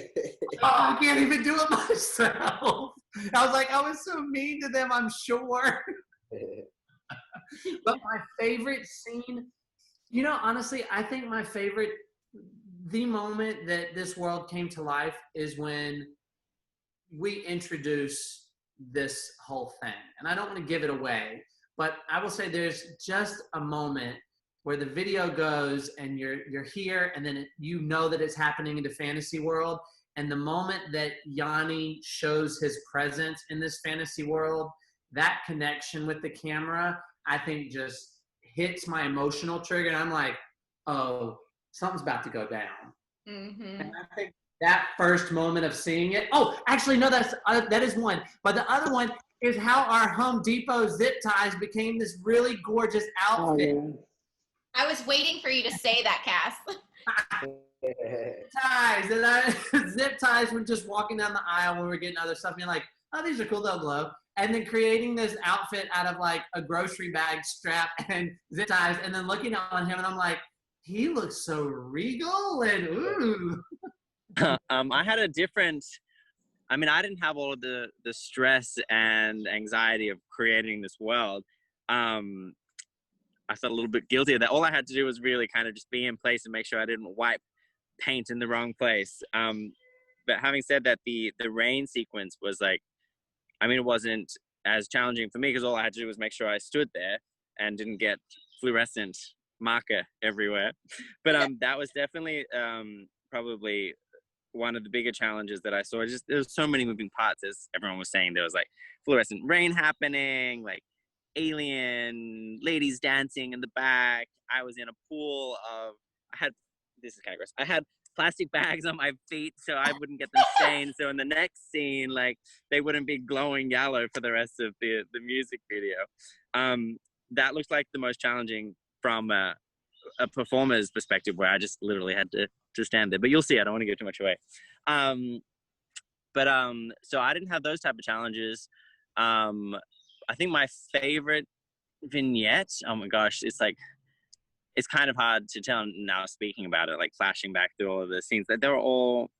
I can't even do it myself. I was like, I was so mean to them, I'm sure. But my favorite scene, you know, honestly, I think my favorite, the moment that this world came to life is when we introduce this whole thing. And I don't want to give it away, but I will say there's just a moment where the video goes and you're here, and then you know that it's happening in the fantasy world. And the moment that Yanni shows his presence in this fantasy world, that connection with the camera, I think just hits my emotional trigger. And I'm like, oh, something's about to go down. Mm-hmm. And I think that first moment of seeing it. Oh, actually, no, that is one. But the other one is how our Home Depot zip ties became this really gorgeous outfit. Oh, I was waiting for you to say that, Cass. Ties, and zip ties. We're just walking down the aisle when we're getting other stuff, and you're like, oh, these are cool, they'll glow. And then creating this outfit out of like a grocery bag strap and zip ties, and then looking on him, and I'm like, he looks so regal and ooh. I had a different. I mean, I didn't have all of the stress and anxiety of creating this world. I felt a little bit guilty of that. All I had to do was really kind of just be in place and make sure I didn't wipe paint in the wrong place. But having said that, the rain sequence was like, I mean, it wasn't as challenging for me because all I had to do was make sure I stood there and didn't get fluorescent marker everywhere. But that was definitely probably one of the bigger challenges that I saw. Just there was so many moving parts, as everyone was saying. There was like fluorescent rain happening, like alien ladies dancing in the back. I was in a pool of, this is kind of gross. I had plastic bags on my feet so I wouldn't get them stained. So in the next scene, like they wouldn't be glowing yellow for the rest of the music video. That looks like the most challenging from a performer's perspective, where I just literally had to stand there. But you'll see, I don't want to give too much away. So I didn't have those type of challenges. I think my favorite vignette, oh my gosh, it's kind of hard to tell now speaking about it, like flashing back through all of the scenes. They were all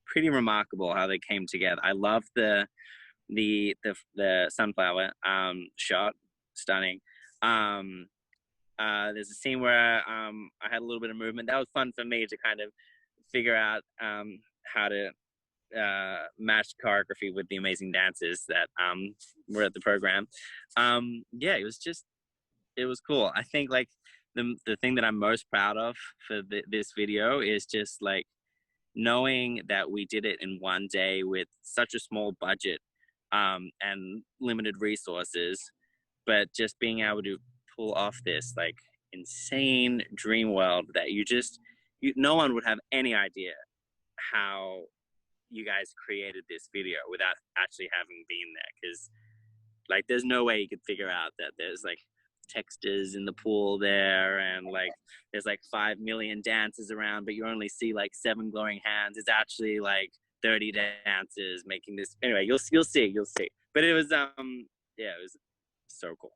pretty remarkable how they came together. I love the sunflower shot, stunning. There's a scene where I had a little bit of movement. That was fun for me to kind of figure out how to match choreography with the amazing dancers that were at the program. Yeah, it was cool. I think like the thing that I'm most proud of for this video is just like knowing that we did it in one day with such a small budget and limited resources, but just being able to pull off this like insane dream world that no one would have any idea how you guys created this video without actually having been there, because like there's no way you could figure out that there's like textures in the pool there and like there's like 5 million dancers around, but you only see like 7 glowing hands. It's actually like 30 dancers making this. Anyway, you'll see. But it was yeah, it was so cool.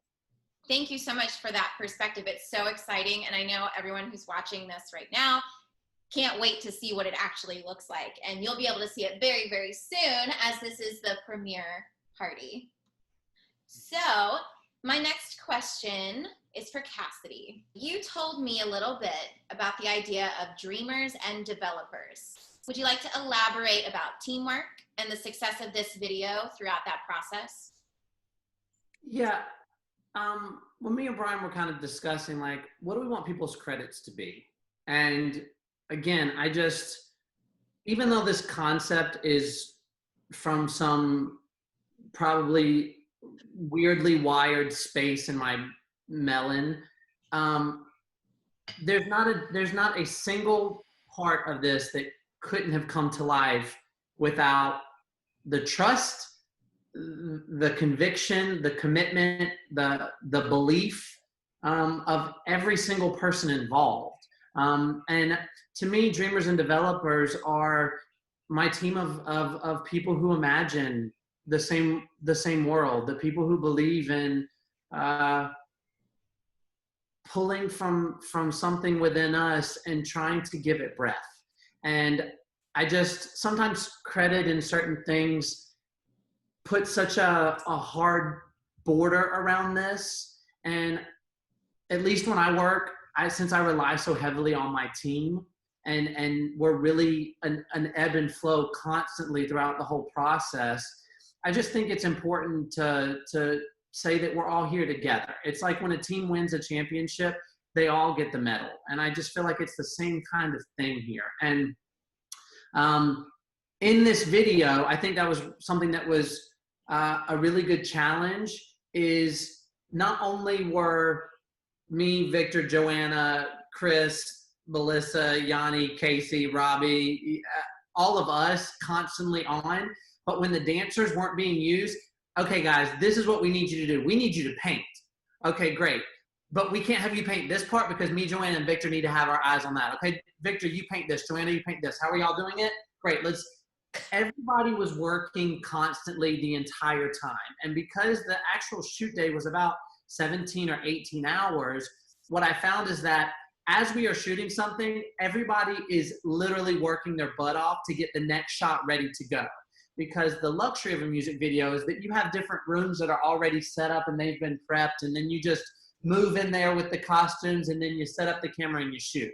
Thank you so much for that perspective. It's so exciting, and I know everyone who's watching this right now can't wait to see what it actually looks like, and you'll be able to see it very, very soon, as this is the premiere party. So my next question is for Cassidy. You told me a little bit about the idea of dreamers and developers. Would you like to elaborate about teamwork and the success of this video throughout that process? Yeah. When me and Brian were kind of discussing, like, what do we want people's credits to be? And again, even though this concept is from some probably weirdly wired space in my melon, there's not a single part of this that couldn't have come to life without the trust, the conviction, the commitment, the belief of every single person involved. And to me, dreamers and developers are my team of people who imagine the same world, the people who believe in pulling from something within us and trying to give it breath. And I just sometimes credit in certain things put such a hard border around this. And at least when I work, since I rely so heavily on my team, and we're really an ebb and flow constantly throughout the whole process. I just think it's important to say that we're all here together. It's like when a team wins a championship, they all get the medal. And I just feel like it's the same kind of thing here. And in this video, I think that was something that was a really good challenge, is not only were me, Victor, Joanna, Chris, Melissa, Yanni, Casey, Robbie, all of us constantly on, but when the dancers weren't being used, okay, guys, this is what we need you to do. We need you to paint. Okay, great. But we can't have you paint this part because me, Joanna, and Victor need to have our eyes on that. Okay, Victor, you paint this. Joanna, you paint this. How are y'all doing it? Great, everybody was working constantly the entire time. And because the actual shoot day was about 17 or 18 hours, what I found is that as we are shooting something, everybody is literally working their butt off to get the next shot ready to go. Because the luxury of a music video is that you have different rooms that are already set up and they've been prepped, and then you just move in there with the costumes and then you set up the camera and you shoot.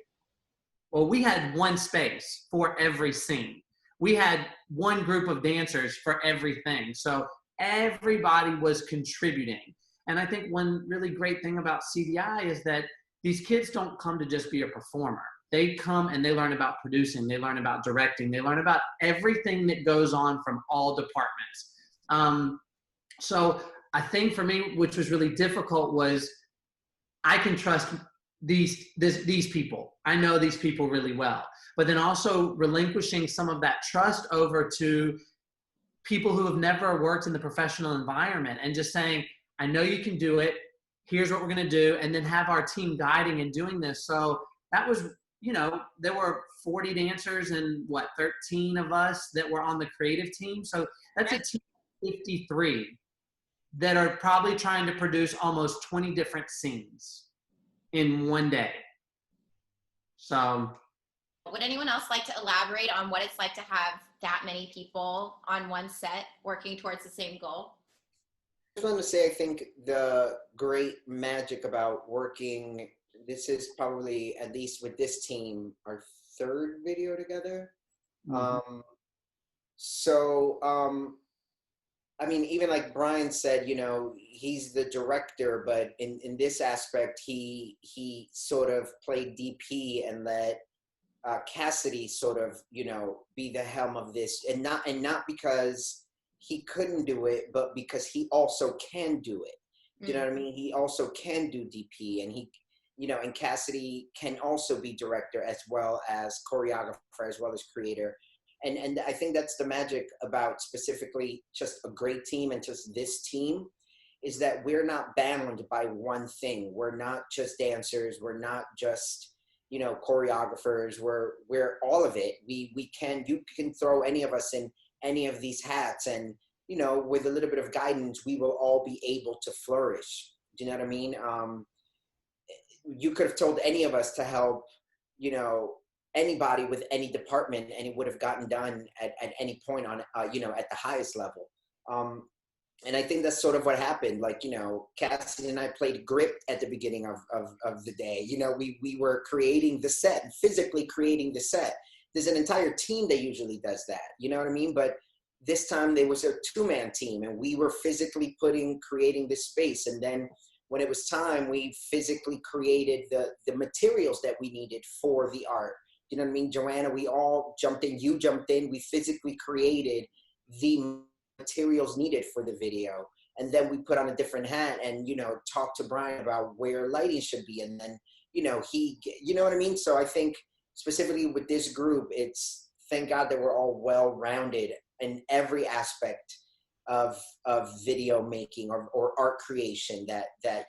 Well, we had one space for every scene. We had one group of dancers for everything. So everybody was contributing. And I think one really great thing about CDI is that these kids don't come to just be a performer. They come and they learn about producing, they learn about directing, they learn about everything that goes on from all departments. So a thing for me, which was really difficult, was I can trust these people. I know these people really well. But then also relinquishing some of that trust over to people who have never worked in the professional environment and just saying, I know you can do it. Here's what we're going to do. And then have our team guiding and doing this. So that was, there were 40 dancers and 13 of us that were on the creative team. So that's a team of 53 that are probably trying to produce almost 20 different scenes in one day. So would anyone else like to elaborate on what it's like to have that many people on one set working towards the same goal? I just want to say, I think the great magic about working, this is probably, at least with this team, our third video together. Mm-hmm. I mean, even like Brian said, he's the director, but in this aspect, he sort of played DP and let Cassidy sort of, be the helm of this, and not because he couldn't do it, but because he also can do it. You know what I mean? He also can do DP, and he, and Cassidy can also be director as well as choreographer, as well as creator. And I think that's the magic about specifically just a great team and just this team, is that we're not bound by one thing. We're not just dancers. We're not just, choreographers. We're all of it. You can throw any of us in any of these hats, and, with a little bit of guidance, we will all be able to flourish. Do you know what I mean? You could have told any of us to help, anybody with any department, and it would have gotten done at any point on, at the highest level. And I think that's sort of what happened. Like, Cassidy and I played grip at the beginning of the day. We were creating the set, physically creating the set. There's an entire team that usually does that. You know what I mean? But this time there was a two-man team, and we were physically creating this space. And then when it was time, we physically created the materials that we needed for the art. You know what I mean? Joanna, we all jumped in, you jumped in, we physically created the materials needed for the video. And then we put on a different hat and, talked to Brian about where lighting should be. And then, you know what I mean? So I think specifically with this group, it's, thank God that we're all well-rounded in every aspect of video making or art creation, that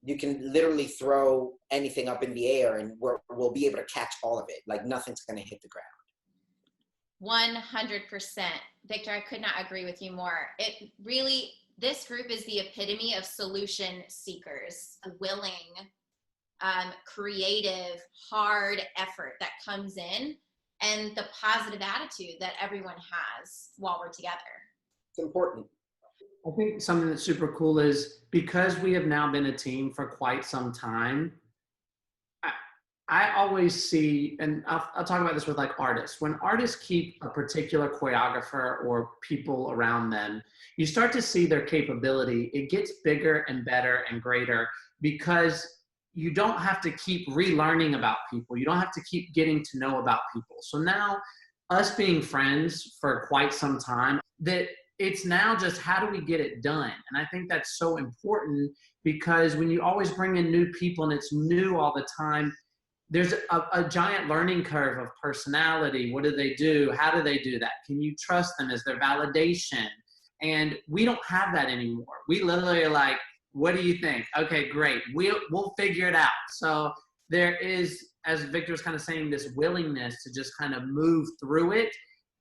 you can literally throw anything up in the air and we'll be able to catch all of it. Like nothing's going to hit the ground. 100%. Victor, I could not agree with you more. This group is the epitome of solution seekers, a willing, creative, hard effort that comes in, and the positive attitude that everyone has while we're together. It's important. I think something that's super cool is because we have now been a team for quite some time, I always see, and I'll talk about this with like artists. When artists keep a particular choreographer or people around them, you start to see their capability. It gets bigger and better and greater because you don't have to keep relearning about people. You don't have to keep getting to know about people. So now, us being friends for quite some time, that it's now just how do we get it done? And I think that's so important because when you always bring in new people and it's new all the time, there's a giant learning curve of personality. What do they do? How do they do that? Can you trust them? Is there validation? And we don't have that anymore. We literally are like, what do you think? Okay, great. We'll figure it out. So there is, as Victor was kind of saying, this willingness to just kind of move through it,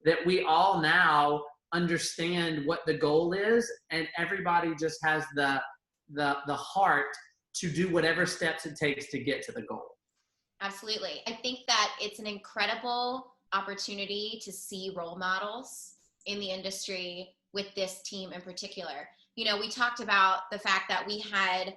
that we all now understand what the goal is, and everybody just has the heart to do whatever steps it takes to get to the goal. Absolutely. I think that it's an incredible opportunity to see role models in the industry with this team in particular. You know, we talked about the fact that we had,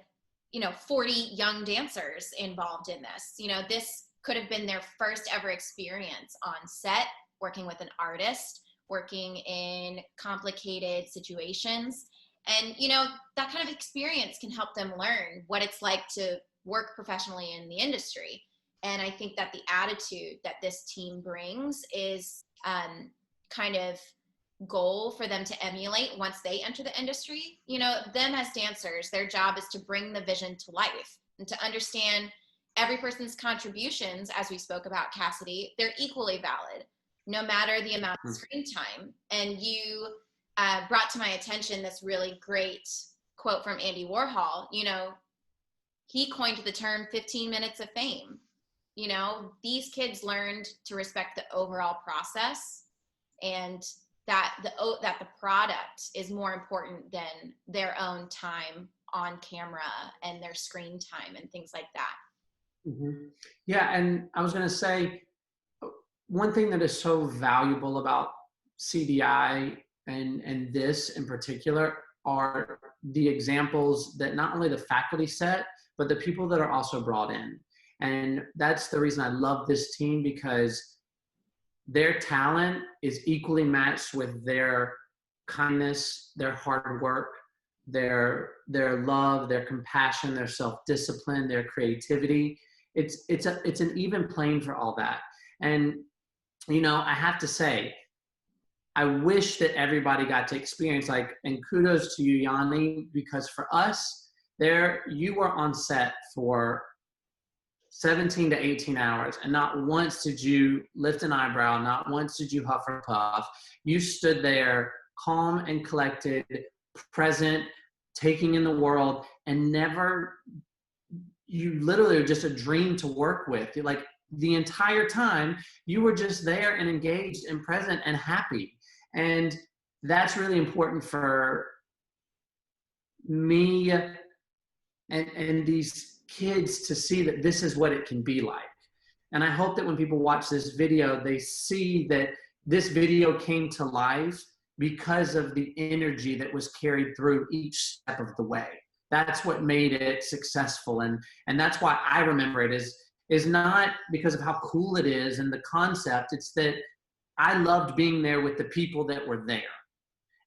40 young dancers involved in this. You know, this could have been their first ever experience on set, working with an artist, working in complicated situations. And, that kind of experience can help them learn what it's like to work professionally in the industry. And I think that the attitude that this team brings is kind of goal for them to emulate once they enter the industry. Them as dancers, their job is to bring the vision to life and to understand every person's contributions, as we spoke about, Cassidy, they're equally valid, no matter the amount of screen time. And you brought to my attention this really great quote from Andy Warhol. He coined the term 15 minutes of fame. These kids learned to respect the overall process, and that the product is more important than their own time on camera and their screen time and things like that. Mm-hmm. Yeah, and I was going to say, one thing that is so valuable about CDI and this in particular are the examples that not only the faculty set, but the people that are also brought in. And that's the reason I love this team, because their talent is equally matched with their kindness, their hard work, their love, their compassion, their self-discipline, their creativity. It's an even plane for all that. And I have to say, I wish that everybody got to experience, and kudos to you, Yanni, because for us, you were on set for 17 to 18 hours, and not once did you lift an eyebrow, not once did you huff or puff. You stood there calm and collected, present, taking in the world, and you literally are just a dream to work with. Like, the entire time, you were just there and engaged and present and happy. And that's really important for me and these kids to see that this is what it can be like. And I hope that when people watch this video, they see that this video came to life because of the energy that was carried through each step of the way. That's what made it successful. And that's why I remember it is not because of how cool it is and the concept. It's that I loved being there with the people that were there.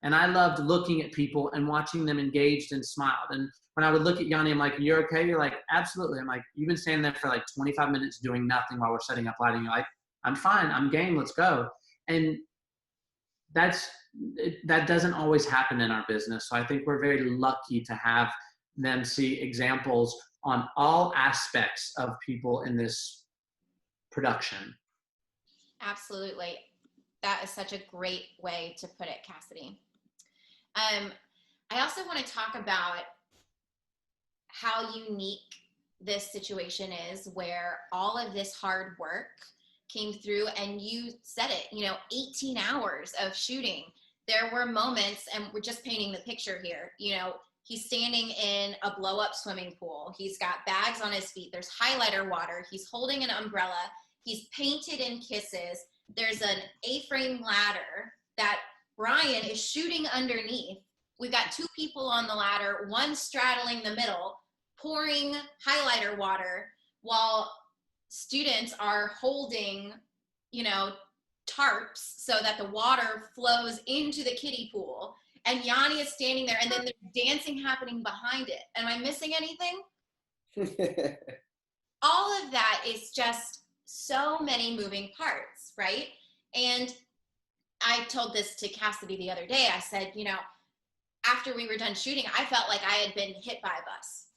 And I loved looking at people and watching them engaged and smiled. And when I would look at Yanni, I'm like, "You're okay?" You're like, "Absolutely." I'm like, "You've been standing there for like 25 minutes doing nothing while we're setting up lighting." You're like, "I'm fine. I'm game. Let's go." And that doesn't always happen in our business. So I think we're very lucky to have them see examples on all aspects of people in this production. Absolutely. That is such a great way to put it, Cassidy. I also want to talk about how unique this situation is, where all of this hard work came through, and you said it, 18 hours of shooting. There were moments, and we're just painting the picture here, he's standing in a blow-up swimming pool. He's got bags on his feet. There's highlighter water. He's holding an umbrella. He's painted in kisses. There's an A-frame ladder that Brian is shooting underneath. We've got two people on the ladder, one straddling the middle, pouring highlighter water while students are holding, you know, tarps so that the water flows into the kiddie pool. And Yanni is standing there, and then there's dancing happening behind it. Am I missing anything? All of that is just so many moving parts, right? And I told this to Cassidy the other day. I said, you know, after we were done shooting, I felt like I had been hit by a bus,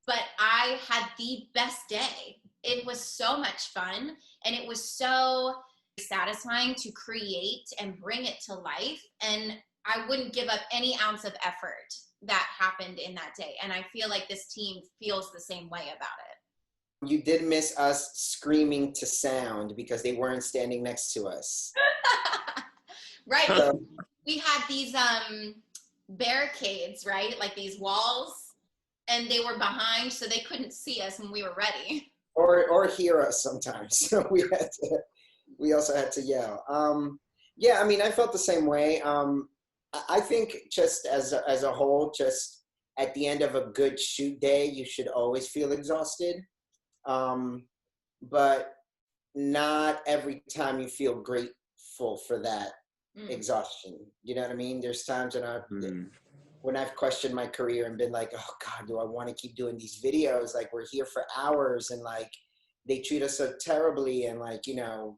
but I had the best day. It was so much fun, and it was so satisfying to create and bring it to life. And I wouldn't give up any ounce of effort that happened in that day. And I feel like this team feels the same way about it. You did miss us screaming to sound because they weren't standing next to us. Right. So, We had these barricades, right? Like these walls, and they were behind, so they couldn't see us when we were ready. or hear us sometimes. So we also had to yell. Yeah, I mean, I felt the same way. I think just as a whole, just at the end of a good shoot day, you should always feel exhausted. But not every time you feel grateful for that exhaustion. You know what I mean? There's times when I've questioned my career and been like, oh God, do I want to keep doing these videos? Like, we're here for hours, and like they treat us so terribly, and like, you know,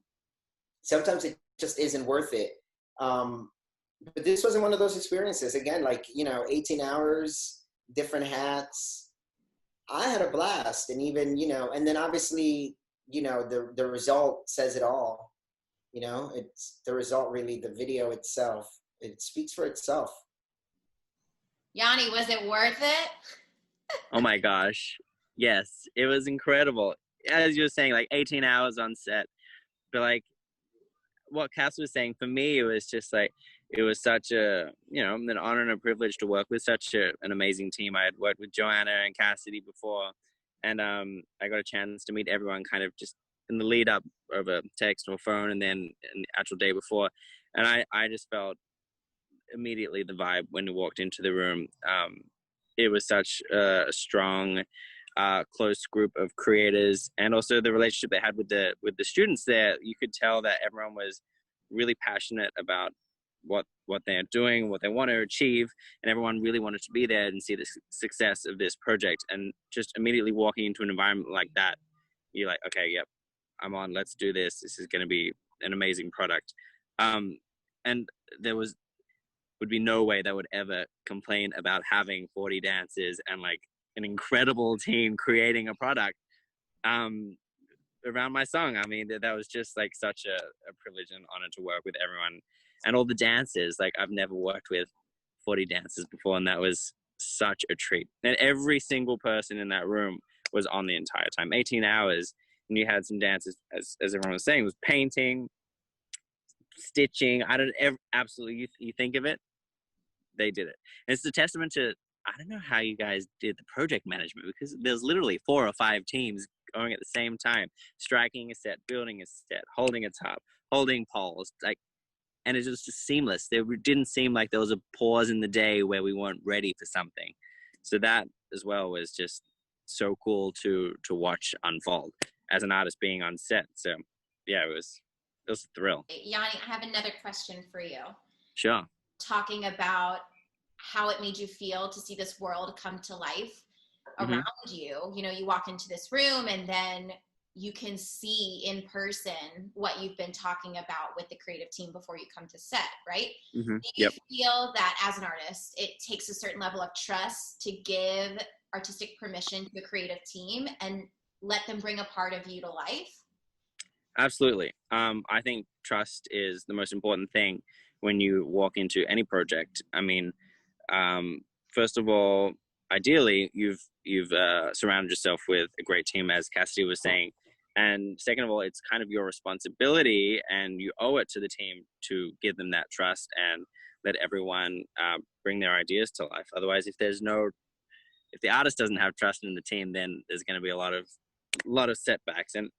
sometimes it just isn't worth it. But this wasn't one of those experiences. Again, like, you know, 18 hours, different hats. I had a blast. And even, you know, and then obviously, you know, the result says it all. You know, it's the result, really, the video itself. It speaks for itself. Yanni, was it worth it? Oh my gosh. Yes, it was incredible. As you were saying, like 18 hours on set. But like what Cass was saying, for me, it was just like, it was such a, you know, an honor and a privilege to work with such an amazing team. I had worked with Joanna and Cassidy before, and I got a chance to meet everyone kind of just in the lead up of a text or phone, and then an actual day before. And I just felt immediately the vibe when we walked into the room. It was such a strong, close group of creators, and also the relationship they had with the students there. You could tell that everyone was really passionate about what they're doing, what they want to achieve, and everyone really wanted to be there and see the success of this project. And just immediately walking into an environment like that, you're like, okay, yep, I'm on, let's do this. This is going to be an amazing product. And there would be no way that would ever complain about having 40 dances and like an incredible team creating a product around my song. I mean, that was just like such a privilege and honor to work with everyone. And all the dancers, like I've never worked with 40 dancers before, and that was such a treat. And every single person in that room was on the entire time, 18 hours. And you had some dancers, as everyone was saying, was painting, stitching. Absolutely, you think of it, they did it. And it's a testament to, I don't know how you guys did the project management, because there's literally 4 or 5 teams going at the same time, striking a set, building a set, holding a top, holding poles, like, and it was just seamless. There didn't seem like there was a pause in the day where we weren't ready for something. So that as well was just so cool to watch unfold as an artist being on set. So yeah, it was a thrill. Yanni, I have another question for you. Sure. Talking about how it made you feel to see this world come to life around you. You know, you walk into this room and then you can see in person what you've been talking about with the creative team before you come to set, right? Do you feel that as an artist, it takes a certain level of trust to give artistic permission to the creative team and let them bring a part of you to life? Absolutely. I think trust is the most important thing when you walk into any project. I mean, first of all, ideally, you've surrounded yourself with a great team, as Cassidy was saying. And second of all, it's kind of your responsibility, and you owe it to the team to give them that trust and let everyone bring their ideas to life. Otherwise, if the artist doesn't have trust in the team, then there's going to be a lot of setbacks. And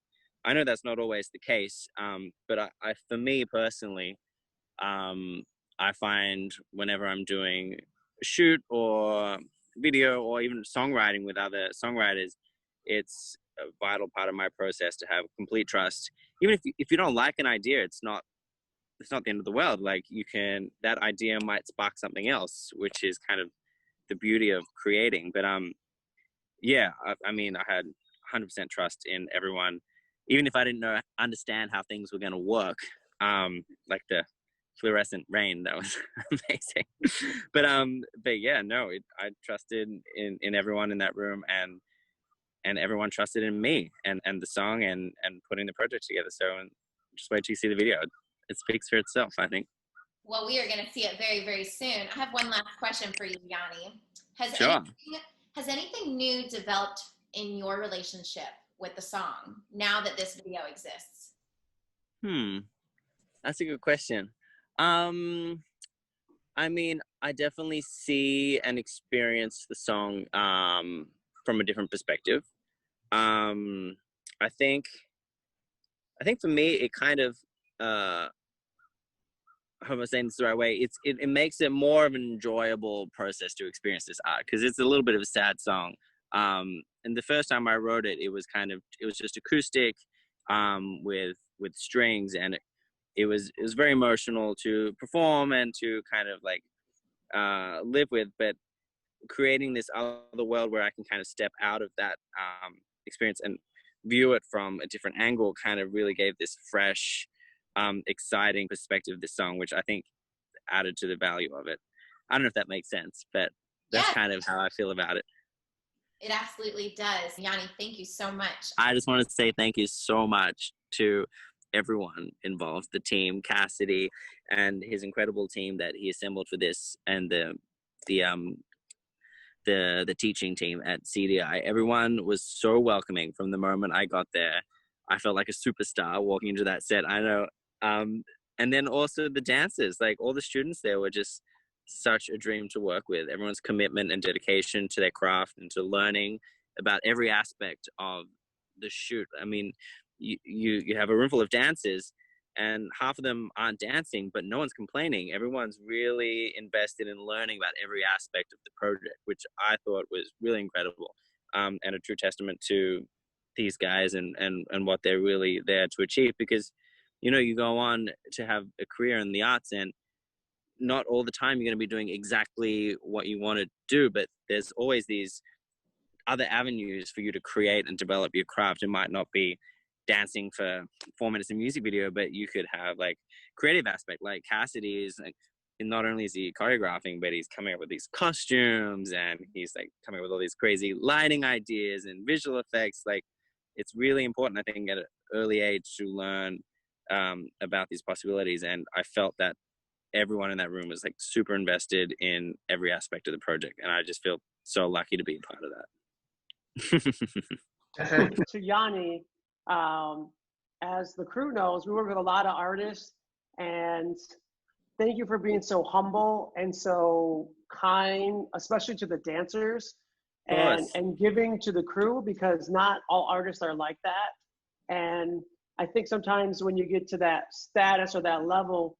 I know that's not always the case, but I for me personally, I find whenever I'm doing a shoot or video or even songwriting with other songwriters, it's a vital part of my process to have complete trust. Even if you don't like an idea, it's not the end of the world. Like that idea might spark something else, which is kind of the beauty of creating. But yeah, I mean, I had 100% trust in everyone, even if I didn't understand how things were going to work. Like the fluorescent rain, that was amazing. But yeah, no, I trusted in everyone in that room, and everyone trusted in me and the song and putting the project together. So just wait till you see the video. It speaks for itself, I think. Well, we are going to see it very, very soon. I have one last question for you, Yanni. Sure. Has anything new developed in your relationship with the song now that this video exists? That's a good question. I mean, I definitely see and experience the song from a different perspective. I think for me, it kind of, I hope I'm saying this the right way. It makes it more of an enjoyable process to experience this art, because it's a little bit of a sad song. And the first time I wrote it, it was just acoustic, with strings, and it was very emotional to perform and to kind of like live with. But creating this other world where I can kind of step out of that experience and view it from a different angle kind of really gave this fresh, exciting perspective of this song, which I think added to the value of it. I don't know if that makes sense, but that's kind of how I feel about it. It absolutely does. Yanni, thank you so much. I just want to say thank you so much to everyone involved, the team, Cassidy and his incredible team that he assembled for this, and the teaching team at CDI. Everyone was so welcoming from the moment I got there. I felt like a superstar walking into that set. I know. And then also the dancers, like all the students there were just such a dream to work with. Everyone's commitment and dedication to their craft and to learning about every aspect of the shoot. I mean, you have a room full of dancers, and half of them aren't dancing, but no one's complaining. Everyone's really invested in learning about every aspect of the project, which I thought was really incredible, and a true testament to these guys and what they're really there to achieve. Because, you know, you go on to have a career in the arts, and not all the time you're going to be doing exactly what you want to do, but there's always these other avenues for you to create and develop your craft. It might not be dancing for 4 minutes in a music video, but you could have like creative aspect, like Cassidy is like, not only is he choreographing, but he's coming up with these costumes, and he's like coming up with all these crazy lighting ideas and visual effects. Like, it's really important, I think, at an early age to learn about these possibilities. And I felt that everyone in that room was like super invested in every aspect of the project, and I just feel so lucky to be a part of that. So Yanni, as the crew knows, we work with a lot of artists, and thank you for being so humble and so kind, especially to the dancers, and giving to the crew, because not all artists are like that. And I think sometimes when you get to that status or that level,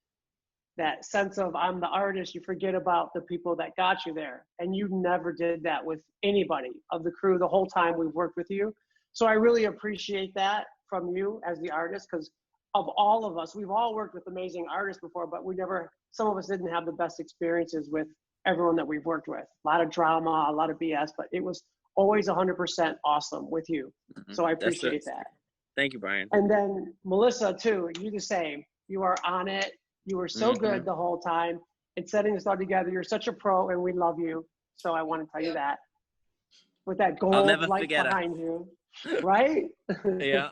that sense of I'm the artist, you forget about the people that got you there. And you never did that with anybody of the crew the whole time we've worked with you. So I really appreciate that from you as the artist, because of all of us, we've all worked with amazing artists before, but some of us didn't have the best experiences with everyone that we've worked with. A lot of drama, a lot of BS, but it was always 100% awesome with you. Mm-hmm. So I appreciate that. Thank you, Brian. And then Melissa too, you the same. You are on it. You were so good the whole time. And setting this all together, you're such a pro, and we love you. So I want to tell you that. With that gold light behind you. Right? Yeah.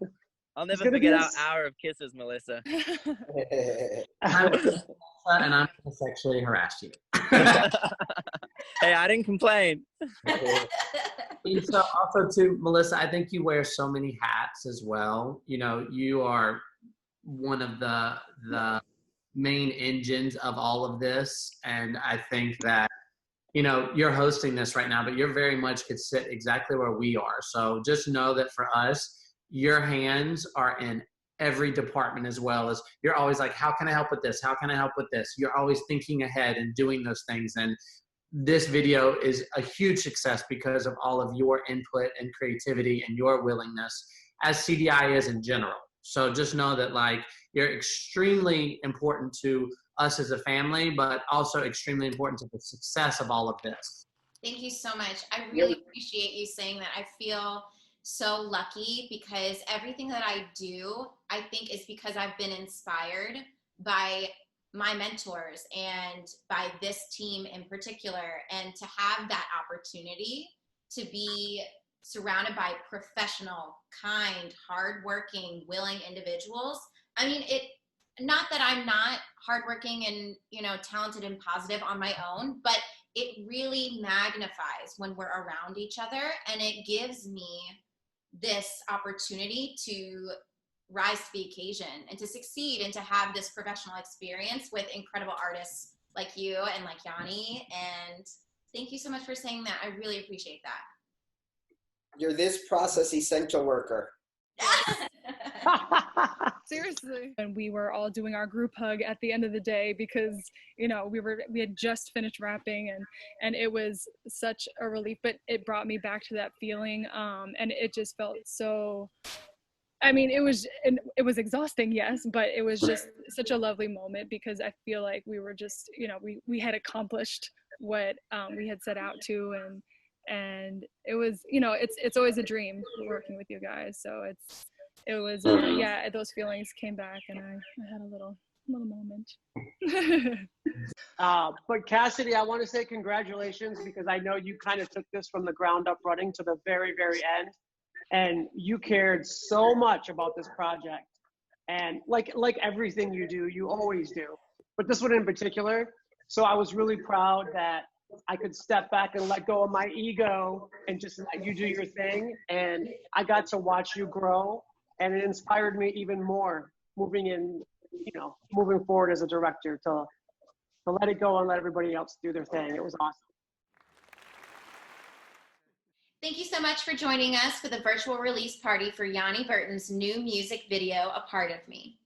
I'll never forget our hour of kisses, Melissa. And I'm going to sexually harass you. Hey, I didn't complain. And so also too, Melissa, I think you wear so many hats as well. You know, you are one of the main engines of all of this. And I think that, you know, you're hosting this right now, but you're very much could sit exactly where we are. So just know that for us, your hands are in every department, as well as you're always like, how can I help with this? How can I help with this? You're always thinking ahead and doing those things. And this video is a huge success because of all of your input and creativity and your willingness, as CDI is in general. So just know that like you're extremely important to us as a family, but also extremely important to the success of all of this. Thank you so much. I really appreciate you saying that. I feel so lucky because everything that I do, I think is because I've been inspired by my mentors and by this team in particular. And to have that opportunity to be surrounded by professional, kind, hardworking, willing individuals. I mean, not that I'm not hardworking and, you know, talented and positive on my own, but it really magnifies when we're around each other, and it gives me this opportunity to rise to the occasion and to succeed and to have this professional experience with incredible artists like you and like Yanni. And thank you so much for saying that. I really appreciate that. You're this process essential worker. Seriously. And we were all doing our group hug at the end of the day because, you know, we had just finished rapping, and it was such a relief, but it brought me back to that feeling. And it just felt so, I mean, it was exhausting, yes, but it was just such a lovely moment because I feel like we were just, you know, we had accomplished what we had set out to, and it was, you know, it's always a dream working with you guys. So it was, yeah, those feelings came back, and I had a little moment. But Cassidy, I want to say congratulations, because I know you kind of took this from the ground up running to the very, very end. And you cared so much about this project. And like everything you do, you always do. But this one in particular. So I was really proud that I could step back and let go of my ego and just let you do your thing. And I got to watch you grow. And it inspired me even more moving forward as a director to let it go and let everybody else do their thing. It was awesome. Thank you so much for joining us for the virtual release party for Yanni Burton's new music video, A Part of Me.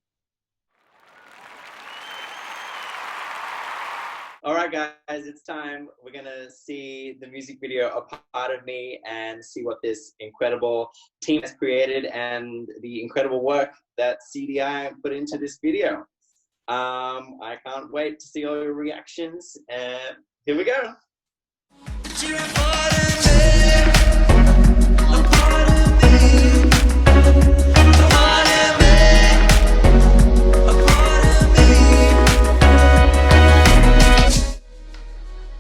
All right, guys, it's time. We're gonna see the music video, A Part of Me, and see what this incredible team has created and the incredible work that CDI put into this video. I can't wait to see all your reactions. Here we go.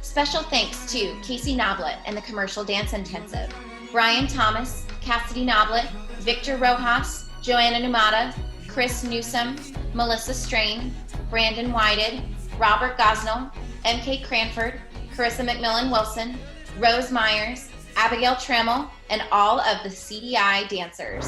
Special thanks to Casey Noblet and the Commercial Dance Intensive, Brian Thomas, Cassidy Noblet, Victor Rojas, Joanna Numata, Chris Newsom, Melissa Strain, Brandon Whited, Robert Gosnell, MK Cranford, Carissa McMillan Wilson, Rose Myers, Abigail Trammell, and all of the CDI dancers.